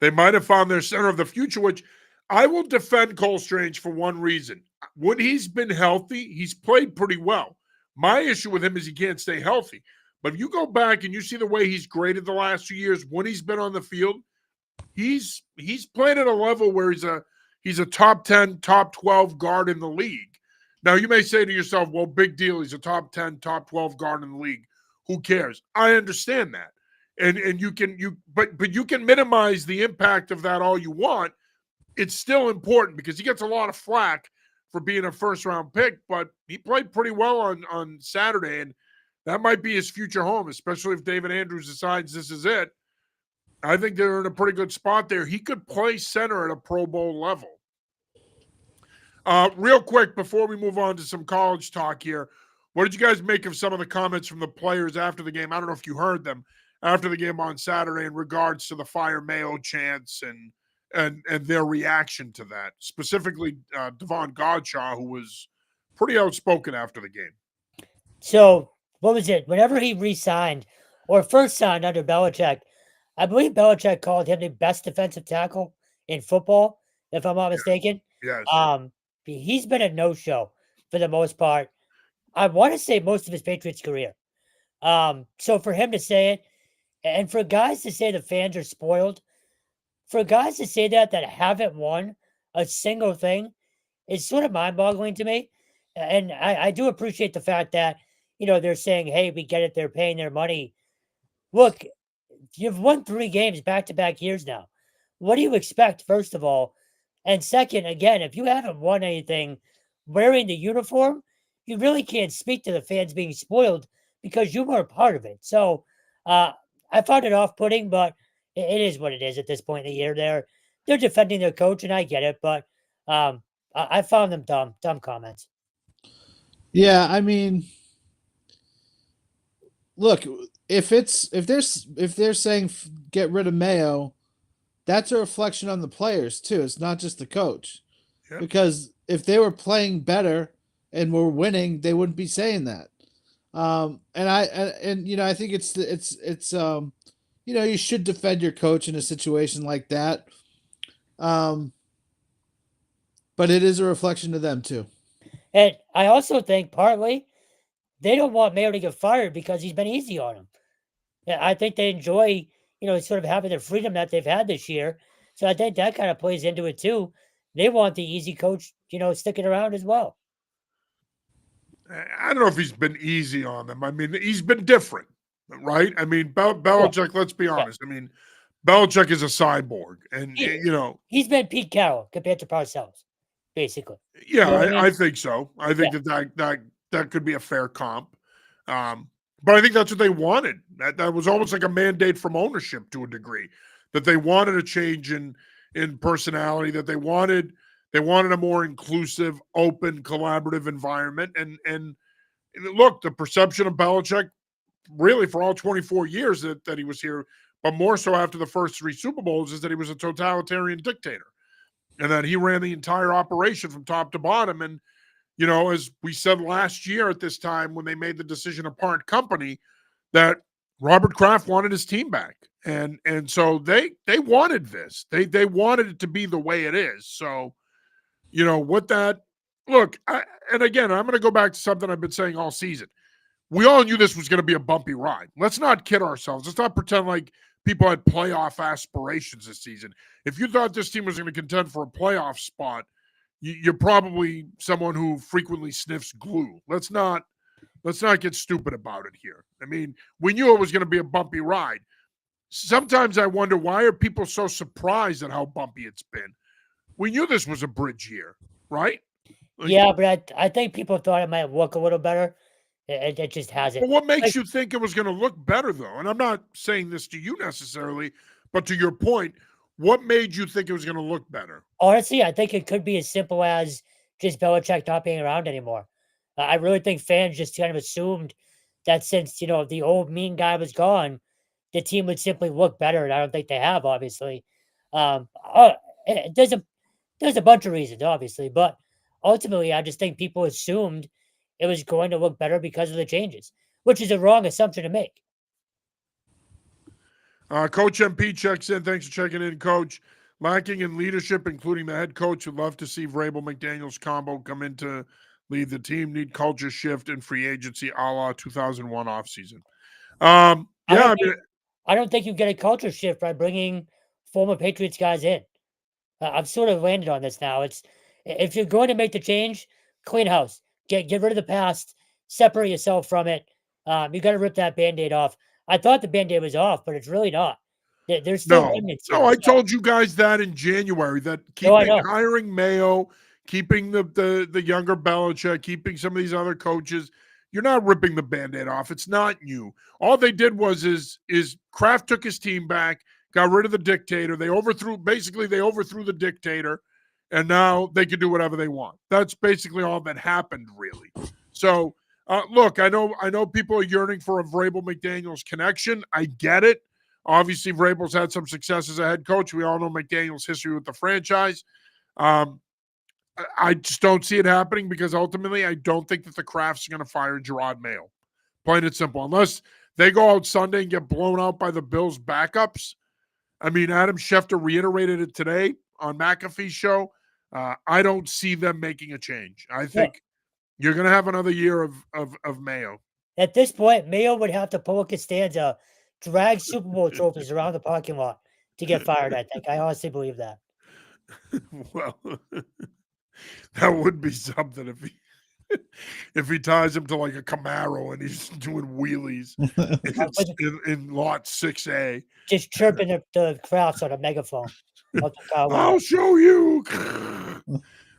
They might have found their center of the future, which I will defend Cole Strange for one reason. When he's been healthy, he's played pretty well. My issue with him is he can't stay healthy. But if you go back and you see the way he's graded the last 2 years when he's been on the field, he's playing at a level where he's a top 10, top 12 guard in the league. Now, you may say to yourself, well, big deal. He's a top 10, top 12 guard in the league. Who cares? I understand that. And you can minimize the impact of that all you want. It's still important because he gets a lot of flack for being a first-round pick, but he played pretty well on Saturday, and that might be his future home, especially if David Andrews decides this is it. I think they're in a pretty good spot there. He could play center at a Pro Bowl level. Real quick, before we move on to some college talk here, what did you guys make of some of the comments from the players after the game? I don't know if you heard them after the game on Saturday in regards to the Fire Mayo chants and their reaction to that, specifically Devon Godshaw, who was pretty outspoken after the game. So what was it? Whenever he re-signed or first signed under Belichick, I believe Belichick called him the best defensive tackle in football, if I'm not mistaken. Yes. Um, he's been a no-show for the most part. I want to say most of his Patriots career. So for him to say it, and for guys to say the fans are spoiled, for guys to say that haven't won a single thing, is sort of mind-boggling to me. And I do appreciate the fact that they're saying, "Hey, we get it. They're paying their money." Look, you've won 3 games back-to-back years now. What do you expect, first of all? And second, again, if you haven't won anything wearing the uniform, you really can't speak to the fans being spoiled because you weren't part of it. So, uh, I found it off-putting, but it is what it is at this point in the year. They're defending their coach, and I get it, but, I found them dumb comments. Yeah, I mean, look, if they're saying get rid of Mayo, that's a reflection on the players too. It's not just the coach. Yep. Because if they were playing better and were winning, they wouldn't be saying that. And I think you should defend your coach in a situation like that. But it is a reflection of them too. And I also think partly they don't want Mayo to get fired because he's been easy on them. Yeah, I think they enjoy, sort of having the freedom that they've had this year. So I think that kind of plays into it too. They want the easy coach, sticking around as well. I don't know if he's been easy on them. I mean, he's been different, right? I mean, Belichick, let's be honest. I mean, Belichick is a cyborg. And, He's been Pete Carroll compared to Parcells, basically. yeah, You know what I mean? I think so. I think that could be a fair comp. But I think that's what they wanted. That was almost like a mandate from ownership to a degree, that they wanted a change in personality, that they wanted a more inclusive, open, collaborative environment. And look, the perception of Belichick, really for all 24 years that he was here, but more so after the first 3 Super Bowls, is that he was a totalitarian dictator, and that he ran the entire operation from top to bottom. And as we said last year at this time when they made the decision to part company, that Robert Kraft wanted his team back. And so they wanted this. They wanted it to be the way it is. So, with that, look, and again, I'm going to go back to something I've been saying all season. We all knew this was going to be a bumpy ride. Let's not kid ourselves. Let's not pretend like people had playoff aspirations this season. If you thought this team was going to contend for a playoff spot, you're probably someone who frequently sniffs glue. Let's not get stupid about it here. I mean, we knew it was going to be a bumpy ride. Sometimes I wonder, why are people so surprised at how bumpy it's been? We knew this was a bridge year, right? Yeah, but I think people thought it might look a little better. It just hasn't. But what makes you think it was going to look better, though? And I'm not saying this to you necessarily, but to your point, what made you think it was going to look better? Honestly, I think it could be as simple as just Belichick not being around anymore. I really think fans just kind of assumed that since, the old mean guy was gone, the team would simply look better, and I don't think they have, obviously. There's a bunch of reasons, obviously, but ultimately, I just think people assumed it was going to look better because of the changes, which is a wrong assumption to make. Coach MP checks in. Thanks for checking in, Coach. Lacking in leadership, including the head coach, would love to see Vrabel McDaniels combo come in to lead the team. Need culture shift in free agency, a la 2001 offseason. I don't think you get a culture shift by bringing former Patriots guys in. I've sort of landed on this now. It's if you're going to make the change, clean house, get rid of the past, separate yourself from it. You got to rip that Band-Aid off. I thought the Band-Aid was off, but it's really not. There's still remnants here, I told you guys that in January, that hiring Mayo, keeping the younger Belichick, keeping some of these other coaches, you're not ripping the Band-Aid off. It's not you. All they did was Kraft took his team back, got rid of the dictator. They overthrew the dictator, and now they can do whatever they want. That's basically all that happened, really. So, look, I know people are yearning for a Vrabel McDaniels connection. I get it. Obviously, Vrabel's had some success as a head coach. We all know McDaniels' history with the franchise. I just don't see it happening because ultimately I don't think that the Crafts are going to fire Gerard Mayo. Plain and simple. Unless they go out Sunday and get blown out by the Bills' backups. I mean, Adam Schefter reiterated it today on McAfee's show. I don't see them making a change. I think you're going to have another year of Mayo. At this point, Mayo would have to pull a Costanza, drag Super Bowl trophies around the parking lot to get fired, I think. I honestly believe that. Well, that would be something if he ties him to like a Camaro and he's doing wheelies in lot 6A. Just chirping the crowds on a megaphone. I'll show you. Coach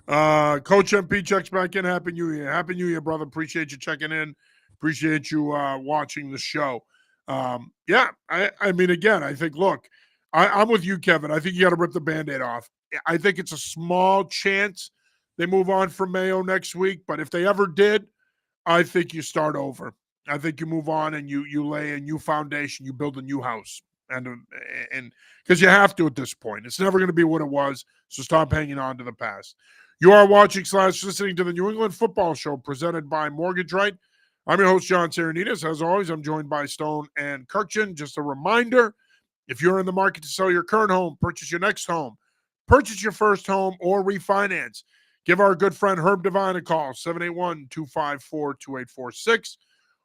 MP checks back in. Happy New Year. Happy New Year, brother. Appreciate you checking in. Appreciate you watching the show. Yeah, I mean, again, I think, look, I'm with you, Kevin. I think you got to rip the Band-Aid off. I think it's a small chance they move on from Mayo next week, but if they ever did, I think you start over. I think you move on and you lay a new foundation, you build a new house. And because you have to at this point. It's never going to be what it was, so stop hanging on to the past. You are watching / listening to the New England Football Show presented by Mortgage Right. I'm your host, John Serenitas. As always, I'm joined by Stone and Kirkchin. Just a reminder, if you're in the market to sell your current home, purchase your next home, purchase your first home, or refinance, give our good friend Herb Devine a call, 781-254-2846,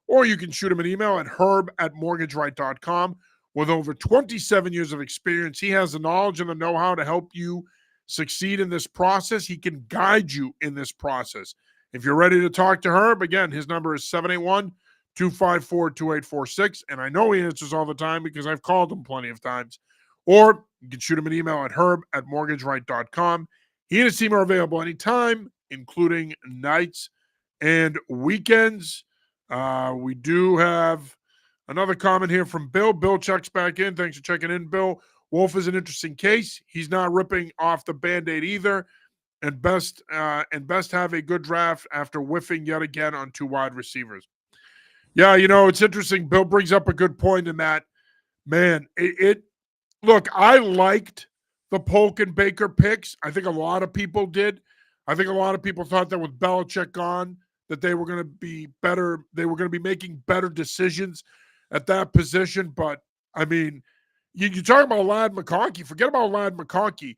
or you can shoot him an email at herb@mortgageright.com. With over 27 years of experience, he has the knowledge and the know-how to help you succeed in this process. He can guide you in this process. If you're ready to talk to Herb, again, his number is 781-254-2846, and I know he answers all the time because I've called him plenty of times. Or you can shoot him an email at herb@mortgageright.com. He and his team are available anytime, including nights and weekends. We do have another comment here from Bill. Bill checks back in. Thanks for checking in, Bill. Wolf is an interesting case. He's not ripping off the Band-Aid either. And best have a good draft after whiffing yet again on 2 wide receivers. Yeah, it's interesting. Bill brings up a good point in that, man, look, I liked the Polk and Baker picks. I think a lot of people did. I think a lot of people thought that with Belichick gone, that they were going to be better. They were going to be making better decisions at that position. But, I mean, you talk about Ladd McConkey. Forget about Ladd McConkey.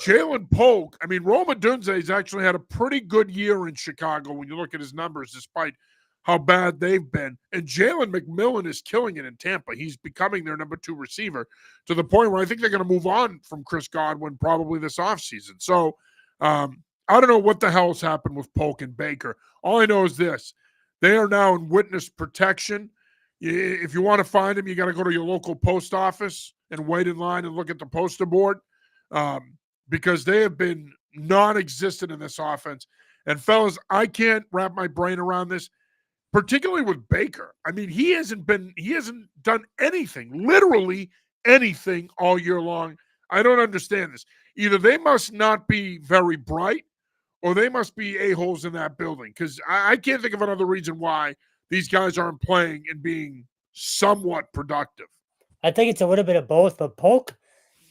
Jalen Polk, I mean, Rome Odunze's actually had a pretty good year in Chicago when you look at his numbers, despite how bad they've been. And Jalen McMillan is killing it in Tampa. He's becoming their number 2 receiver to the point where I think they're going to move on from Chris Godwin probably this offseason. So I don't know what the hell's happened with Polk and Baker. All I know is this. They are now in witness protection. If you want to find them, you got to go to your local post office and wait in line and look at the poster board. Because they have been non-existent in this offense. And fellas, I can't wrap my brain around this, particularly with Baker. I mean, he hasn't done anything, literally anything all year long. I don't understand this. Either they must not be very bright or they must be a-holes in that building, because I can't think of another reason why these guys aren't playing and being somewhat productive. I think it's a little bit of both, but Polk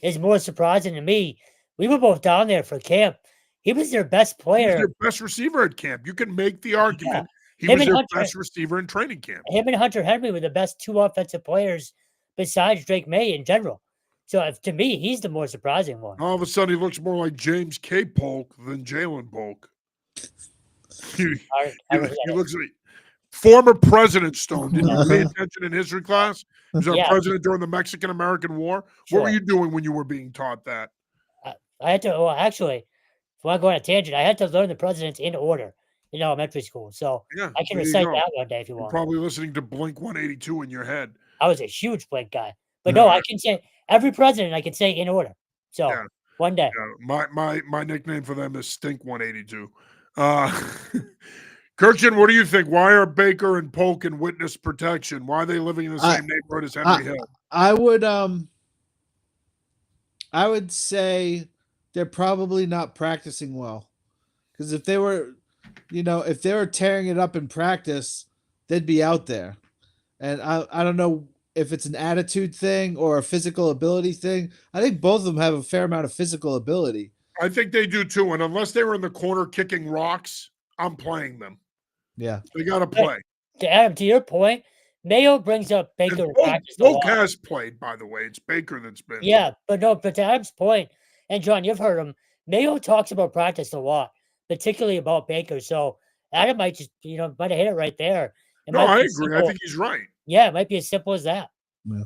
is more surprising to me. We were both down there for camp. He was their best player. He was their best receiver at camp. You can make the argument. Yeah. He was their best receiver in training camp. Him and Hunter Henry were the best 2 offensive players besides Drake May in general. So to me, he's the more surprising one. All of a sudden, he looks more like James K. Polk than Jalen Polk. He looks like former President Stone. Did you pay attention in history class? He was our president during the Mexican-American War. Sure. What were you doing when you were being taught that? I had to, actually, if I want to go on a tangent, I had to learn the presidents in order in elementary school. So I can recite that one day if you want. You're probably listening to Blink 182 in your head. I was a huge Blink guy. But no, I can say every president I can say in order. So one day. Yeah. My nickname for them is Stink 182. Kirkchin, what do you think? Why are Baker and Polk in witness protection? Why are they living in the same neighborhood as Henry Hill? I would say they're probably not practicing well, because if they were tearing it up in practice, they'd be out there. And I don't know if it's an attitude thing or a physical ability thing. I think both of them have a fair amount of physical ability. I think they do too. And unless they were in the corner kicking rocks, I'm playing them. Yeah. They got to play. Adam, to your point, Mayo brings up And Baker to practice a Volk lot. has played, by the way. It's Baker that's been. Yeah, but no, but to Adam's point, and John, you've heard him. Mayo talks about practice a lot, particularly about Baker. So Adam might just, might have hit it right there. It No, might I be as agree. I simple. think he's right. Yeah, it might be as simple as that. Yeah.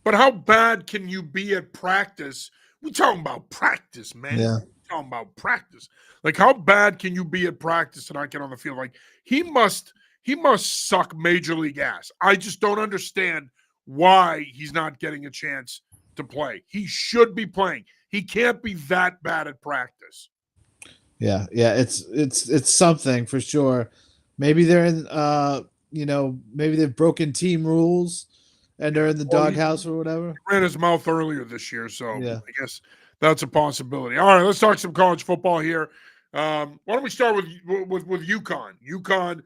But how bad can you be at practice? We talking about practice, man. Yeah. We're talking about practice. Like, how bad can you be at practice and not get on the field? Like, he must suck major league ass. I just don't understand why he's not getting a chance to play. He should be playing. He can't be that bad at practice. Yeah, it's something for sure. Maybe they're in maybe they've broken team rules and they're in the Well, doghouse or whatever. He ran his mouth earlier this year, so Yeah. I guess that's a possibility. All right, let's talk some college football here. Why don't we start with UConn? UConn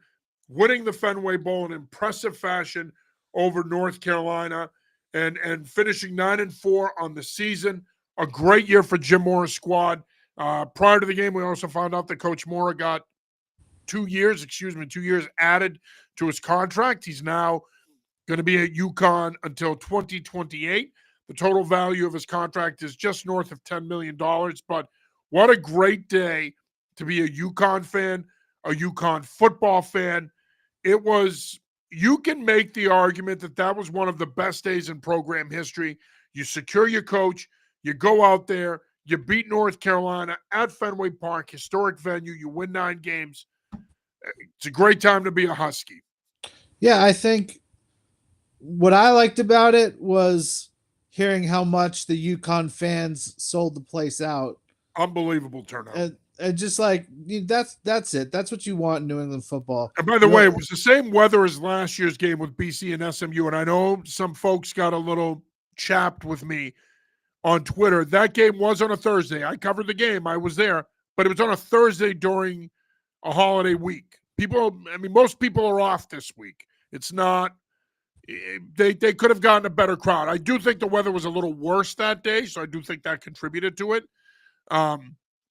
winning the Fenway Bowl in impressive fashion over North Carolina and finishing 9-4 on the season. A great year for Jim Mora's squad. Prior to the game, we also found out that Coach Mora got 2 years added to his contract. He's now going to be at UConn until 2028. The total value of his contract is just north of $10 million. But what a great day to be a UConn fan, a UConn football fan. You can make the argument that was one of the best days in program history. You secure your coach, you go out there, you beat North Carolina at Fenway Park, historic venue, you win 9 games. It's a great time to be a Husky. Yeah, I think what I liked about it was hearing how much the UConn fans sold the place out. Unbelievable turnout. And just like that's it. That's what you want in New England football. And by the way, it was the same weather as last year's game with BC and SMU. And I know some folks got a little chapped with me on Twitter. That game was on a Thursday. I covered the game. I was there. But it was on a Thursday during a holiday week. Most people are off this week. It's not – they could have gotten a better crowd. I do think the weather was a little worse that day, so I do think that contributed to it.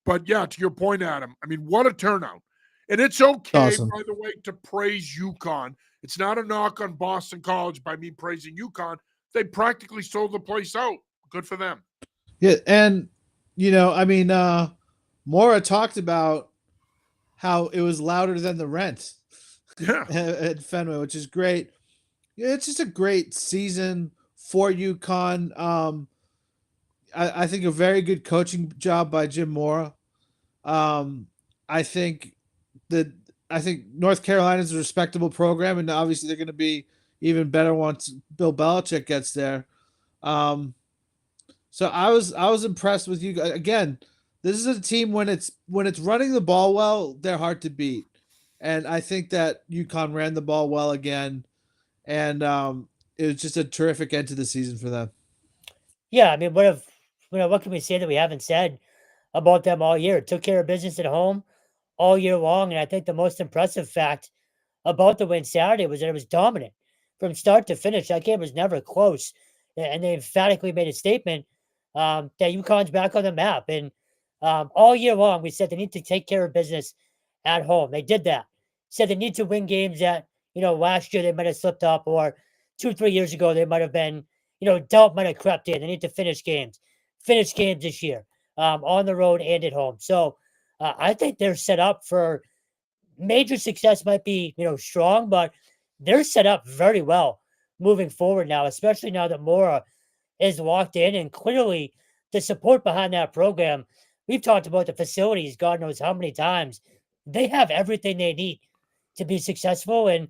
But, yeah, to your point, Adam, what a turnout. And it's okay, awesome. By the way, to praise UConn. It's not a knock on Boston College by me praising UConn. They practically sold the place out. Good for them. Yeah, and, Mora talked about how it was louder than the rent at Fenway, which is great. It's just a great season for UConn. I think a very good coaching job by Jim Mora. I think North Carolina is a respectable program, and obviously they're going to be even better once Bill Belichick gets there. So I was impressed with you again. This is a team when it's running the ball well, they're hard to beat, and I think that UConn ran the ball well again, and it was just a terrific end to the season for them. Yeah, what can we say that we haven't said about them all year? Took care of business at home all year long, and I think the most impressive fact about the win Saturday was that it was dominant from start to finish. That game was never close, and they emphatically made a statement that UConn's back on the map. And all year long, we said they need to take care of business at home. They did that. Said they need to win games that, last year they might have slipped up, or 2-3 years ago they might have been, doubt might have crept in. They need to finish games this year on the road and at home. So I think they're set up for major success. Might be, strong, but they're set up very well moving forward now, especially now that Mora is locked in, and clearly the support behind that program. We've talked about the facilities, God knows how many times. They have everything they need to be successful. And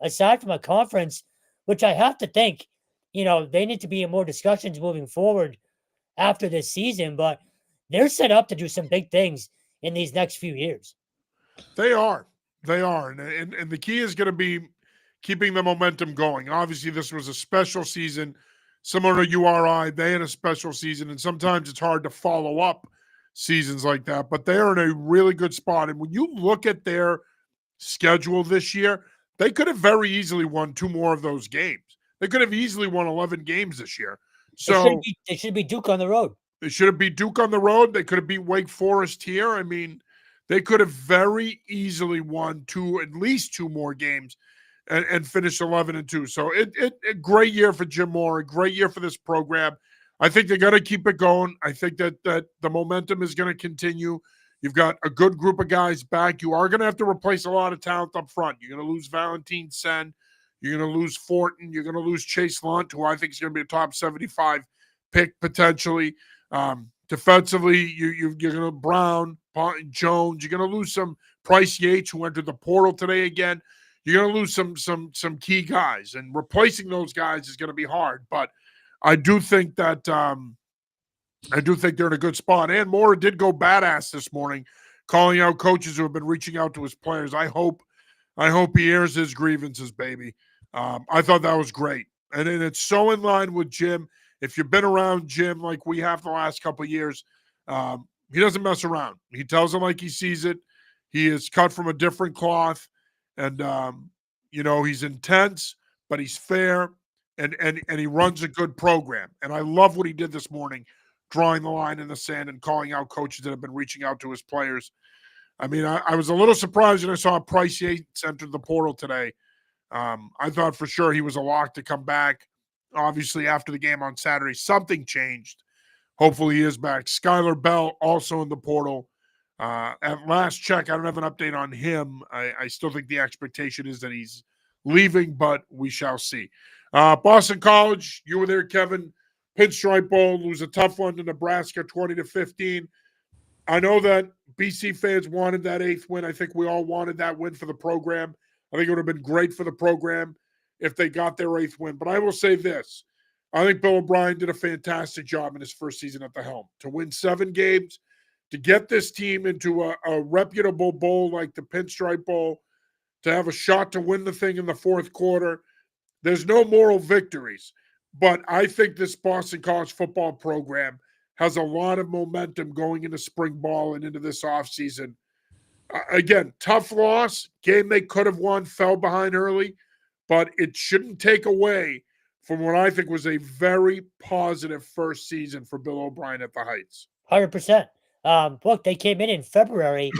aside from a conference, which I have to think, they need to be in more discussions moving forward after this season, but they're set up to do some big things in these next few years. They are. And the key is going to be keeping the momentum going. Obviously, this was a special season. Similar to URI, they had a special season, and sometimes it's hard to follow up seasons like that, but they are in a really good spot. And when you look at their schedule this year, they could have very easily won 2 more of those games. They could have easily won 11 games this year. So they should be Duke on the road. They should have beat Duke on the road. They could have beat Wake Forest here. They could have very easily won at least 2 more games. and finished 11-2. So a great year for Jim Moore, a great year for this program. I think they're going to keep it going. I think that the momentum is going to continue. You've got a good group of guys back. You are going to have to replace a lot of talent up front. You're going to lose Valentin Sen. You're going to lose Fortin. You're going to lose Chase Lunt, who I think is going to be a top 75 pick potentially. Defensively, you're going to Brown, Jones. You're going to lose some Price Yates, who entered the portal today again. You're going to lose some key guys, and replacing those guys is going to be hard. But I do think that they're in a good spot. And Moore did go badass this morning, calling out coaches who have been reaching out to his players. I hope he airs his grievances, baby. I thought that was great, and it's so in line with Jim. If you've been around Jim like we have the last couple of years, he doesn't mess around. He tells them like he sees it. He is cut from a different cloth, and he's intense, but he's fair, and he runs a good program. And I love what he did this morning, drawing the line in the sand and calling out coaches that have been reaching out to his players. I mean, I was a little surprised when I saw Price Yates enter the portal today. I thought for sure he was a lock to come back. Obviously, after the game on Saturday, something changed. Hopefully, he is back. Skylar Bell also in the portal. At last check, I don't have an update on him. I still think the expectation is that he's leaving, but we shall see. Boston College, you were there, Kevin. Pinstripe Bowl, lose a tough one to Nebraska, 20-15. I know that BC fans wanted that 8th win. I think we all wanted that win for the program. I think it would have been great for the program if they got their 8th win. But I will say this. I think Bill O'Brien did a fantastic job in his first season at the helm. To win 7 games, to get this team into a reputable bowl like the Pinstripe Bowl, to have a shot to win the thing in the fourth quarter. There's no moral victories. But I think this Boston College football program has a lot of momentum going into spring ball and into this offseason. Again, tough loss, game they could have won, fell behind early, but it shouldn't take away from what I think was a very positive first season for Bill O'Brien at the Heights. 100%. Look, they came in February.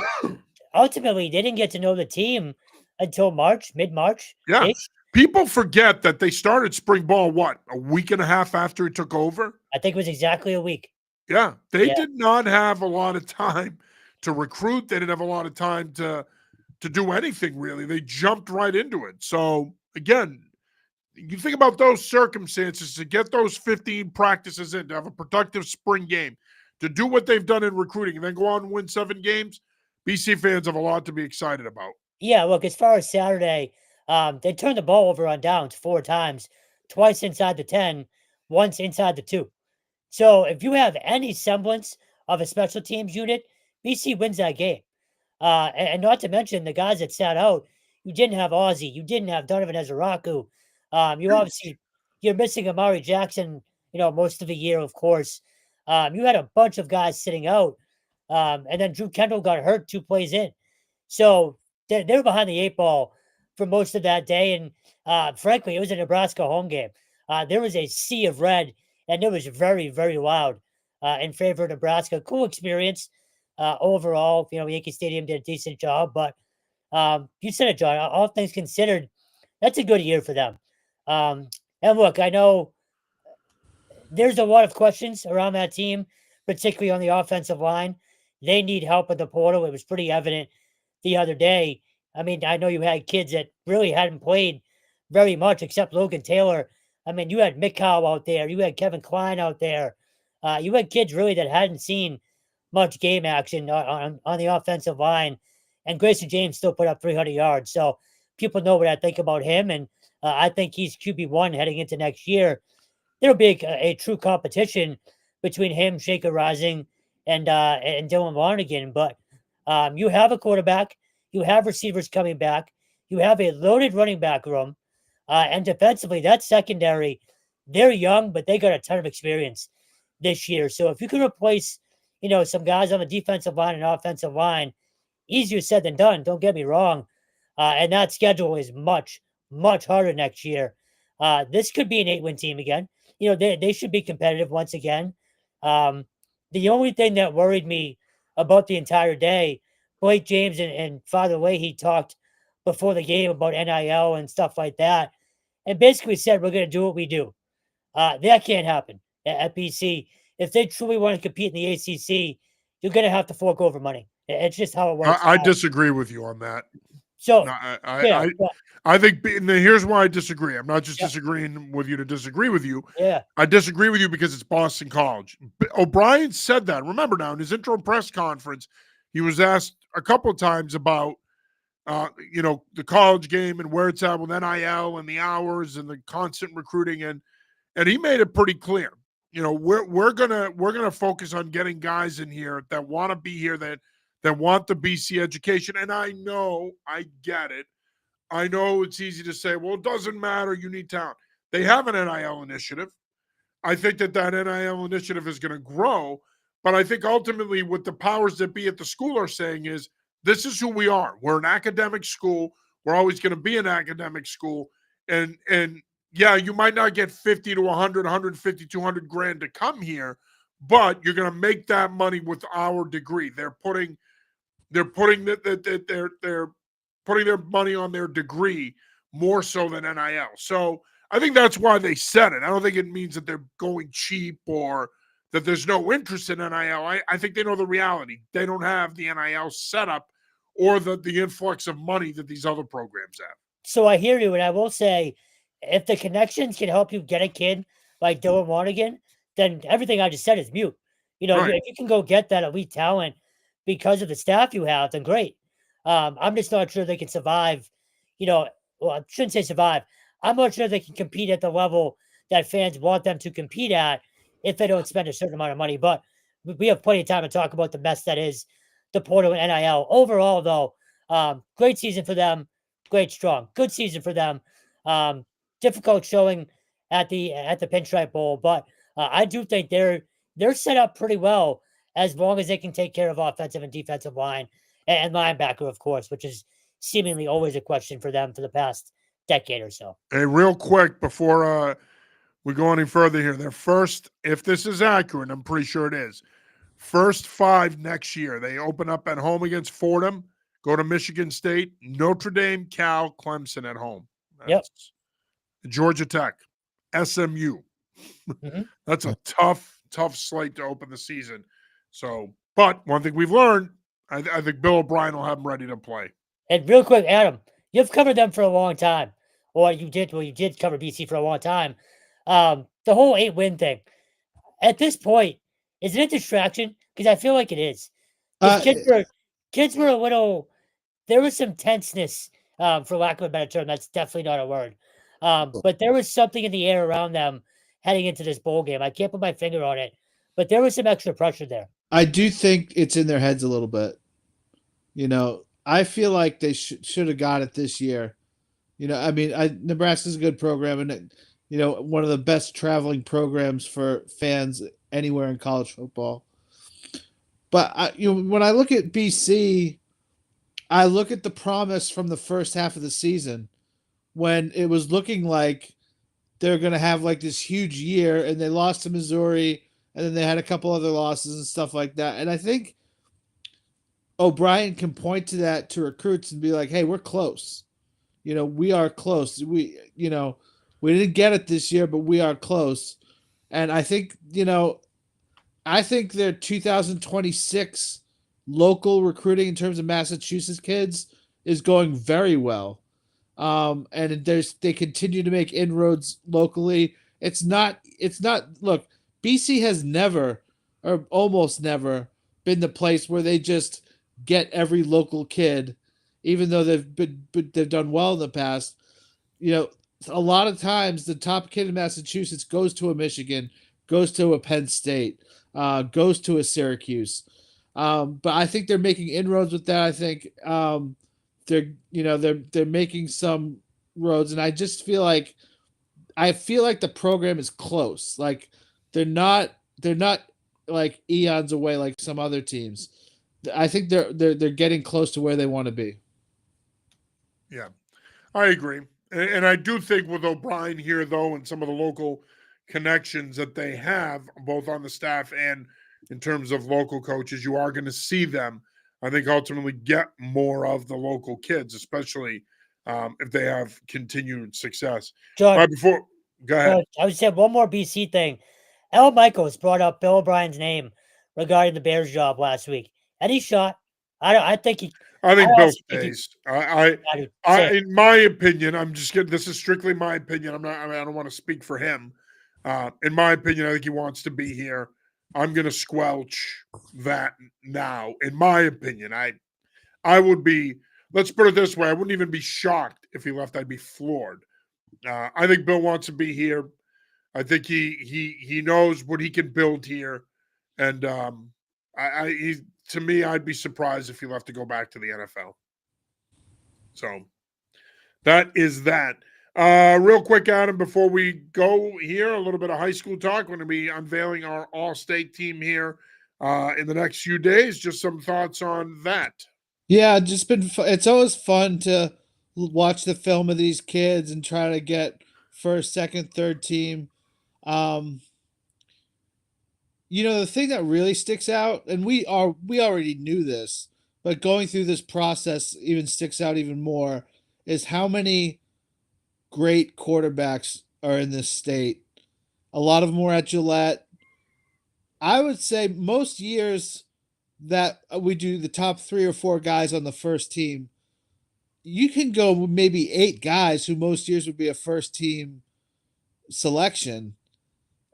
Ultimately, they didn't get to know the team until mid-March. Yeah. People forget that they started spring ball, a week and a half after he took over? I think it was exactly a week. Yeah. They did not have a lot of time to recruit. They didn't have a lot of time to do anything, really. They jumped right into it. So, again, you think about those circumstances, to get those 15 practices in, to have a productive spring game, to do what they've done in recruiting, and then go on and win 7 games, BC fans have a lot to be excited about. Yeah, look, as far as Saturday, they turned the ball over on downs 4 times, twice inside the 10, once inside the 2. So if you have any semblance of a special teams unit, BC wins that game. And not to mention the guys that sat out. You didn't have Ozzie. You didn't have Donovan Ezeraku. You're missing Amari Jackson, most of the year, of course. You had a bunch of guys sitting out. And then Drew Kendall got hurt 2 plays in. So they were behind the 8 ball for most of that day. And frankly, it was a Nebraska home game. There was a sea of red, and it was very, very loud in favor of Nebraska. Cool experience overall. Yankee Stadium did a decent job, but you said it, John. All things considered, that's a good year for them. And look, I know there's a lot of questions around that team, particularly on the offensive line. They need help at the portal. It was pretty evident the other day. I mean, I know you had kids that really hadn't played very much except Logan Taylor. I mean, you had Mikal out there. You had Kevin Klein out there. You had kids really that hadn't seen much game action on the offensive line. And Grayson James still put up 300 yards. So people know what I think about him. And I think he's QB1 heading into next year. There'll be a true competition between him, Shaker Rising, and Dylan Larnigan. But you have a quarterback. You have receivers coming back. You have a loaded running back room. And defensively, that secondary, they're young, but they got a ton of experience this year. So if you can replace, some guys on the defensive line and offensive line, easier said than done. Don't get me wrong. And that schedule is much, much harder next year. This could be an 8-win team again. They should be competitive once again. The only thing that worried me about the entire day, Blake James and Father Leahy talked before the game about NIL and stuff like that, and basically said we're going to do what we do. That can't happen at BC. If they truly want to compete in the ACC, you're going to have to fork over money. It's just how it works. I disagree with you on that. So, No, yeah, I think here's why I disagree. I'm not just Yeah. disagreeing with you to disagree with you. yeah, I disagree with you because it's Boston College. O'Brien said that. Remember now, in his intro press conference, he was asked a couple of times about, the college game and where it's at with NIL and the hours and the constant recruiting, and he made it pretty clear. We're gonna focus on getting guys in here that want to be here, that want the BC education. And I get it. I know it's easy to say, well, it doesn't matter. You need talent. They have an NIL initiative. I think that NIL initiative is going to grow. But I think ultimately what the powers that be at the school are saying is, this is who we are. We're an academic school. We're always going to be an academic school. And yeah, you might not get 50 to 100, 150, 200 grand to come here, but you're going to make that money with our degree. They're putting their money on their degree more so than NIL. So I think that's why they said it. I don't think it means that they're going cheap or that there's no interest in NIL. I think they know the reality. They don't have the NIL setup or the influx of money that these other programs have. So I hear you, and I will say, if the connections can help you get a kid like Dylan Wanigan, then everything I just said is mute. Right. If you can go get that elite talent because of the staff you have, then great. I'm just not sure they can survive. Well, I shouldn't say survive. I'm not sure they can compete at the level that fans want them to compete at if they don't spend a certain amount of money. But we have plenty of time to talk about the mess that is the portal and NIL. Overall, though, great season for them. Great, strong, good season for them. Difficult showing at the Pinstripe Bowl, but I do think they're set up pretty well as long as they can take care of offensive and defensive line and linebacker, of course, which is seemingly always a question for them for the past decade or so. Hey, real quick before we go any further here, their first, if this is accurate, I'm pretty sure it is, first 5 next year. They open up at home against Fordham, go to Michigan State, Notre Dame, Cal, Clemson at home. Yep. Georgia Tech, SMU. That's a tough slate to open the season. So, but one thing we've learned, I think Bill O'Brien will have them ready to play. And real quick, Adam, you've covered them for a long time. Or you did cover BC for a long time. The whole 8-win thing, at this point, is it a distraction? Because I feel like it is. Kids were a little, there was some tenseness, for lack of a better term. That's definitely not a word. But there was something in the air around them heading into this bowl game. I can't put my finger on it, but there was some extra pressure there. I do think it's in their heads a little bit. I feel like they should have got it this year. Nebraska's a good program, and one of the best traveling programs for fans anywhere in college football. But when I look at BC, I look at the promise from the first half of the season when it was looking like they're going to have like this huge year, and they lost to Missouri, and then they had a couple other losses and stuff like that. And I think O'Brien can point to that to recruits and be like, hey, we're close. We are close. We didn't get it this year, but we are close. And I think, their 2026 local recruiting in terms of Massachusetts kids is going very well. And they continue to make inroads locally. It's not look, BC has never or almost never been the place where they just get every local kid, even though they've done well in the past. A lot of times the top kid in Massachusetts goes to a Michigan, goes to a Penn State, goes to a Syracuse. But I think they're making inroads with that. I think they're making some roads, and I just feel like the program is close. Like they're not like eons away like some other teams. I think they're getting close to where they want to be. Yeah, I agree. And I do think with O'Brien here, though, and some of the local connections that they have, both on the staff and in terms of local coaches, you are going to see them, I think, ultimately get more of the local kids, especially if they have continued success. John, Right before, go ahead. I would say one more BC thing. Al Michaels brought up Bill O'Brien's name regarding the Bears job last week. Any shot? I think he. I think Bill also think he stays. I, in my opinion, I'm just kidding. This is strictly my opinion. I don't want to speak for him. In my opinion, I think he wants to be here. I'm going to squelch that now. In my opinion, I would be. Let's put it this way: I wouldn't even be shocked if he left. I'd be floored. I think Bill wants to be here. I think he knows what he can build here, and to me, I'd be surprised if he left to go back to the NFL. So that is that. Real quick, Adam, before we go here, a little bit of high school talk. We're going to be unveiling our all-state team here in the next few days. Just some thoughts on that. Yeah, just been. It's always fun to watch the film of these kids and try to get first, second, third team. The thing that really sticks out, and we already knew this, but going through this process even sticks out even more, is how many great quarterbacks are in this state. A lot of them were at Gillette. I would say most years that we do the top 3 or 4 guys on the first team, you can go maybe 8 guys who most years would be a first team selection.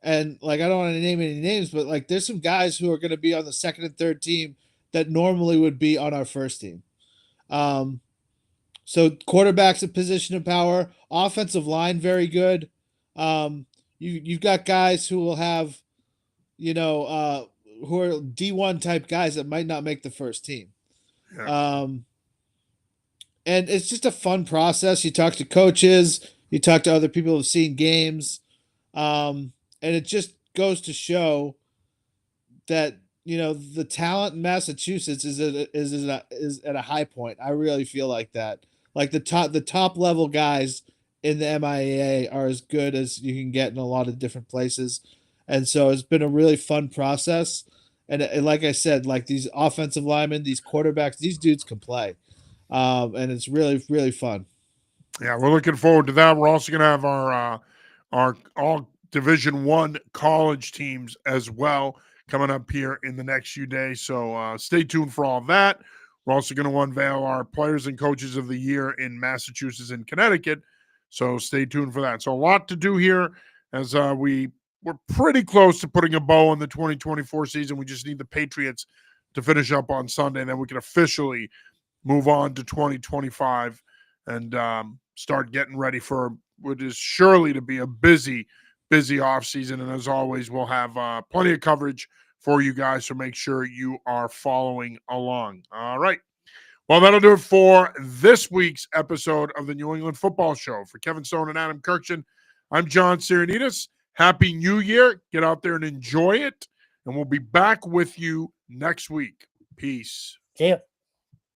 And I don't want to name any names, but there's some guys who are going to be on the second and third team that normally would be on our first team. So quarterback's a position of power, offensive line very good. You've got guys who will have, who are D1 type guys that might not make the first team. Yeah. And it's just a fun process. You talk to coaches, you talk to other people who've seen games. And it just goes to show that the talent in Massachusetts is at a high point. I really feel like that. The top level guys in the MIAA are as good as you can get in a lot of different places, and so it's been a really fun process. And like I said, these offensive linemen, these quarterbacks, these dudes can play, and it's really really fun. Yeah, we're looking forward to that. We're also going to have our all Division I college teams as well coming up here in the next few days. So stay tuned for all that. We're also going to unveil our players and coaches of the year in Massachusetts and Connecticut. So stay tuned for that. So a lot to do here as we're pretty close to putting a bow on the 2024 season. We just need the Patriots to finish up on Sunday, and then we can officially move on to 2025 and start getting ready for what is surely to be a busy off season. And as always, we'll have plenty of coverage for you guys, so make sure you are following along. All right. Well, that'll do it for this week's episode of the New England Football Show. For Kevin Stone and Adam Kirkson, I'm John Sirenitas. Happy New Year. Get out there and enjoy it. And we'll be back with you next week. Peace. See ya.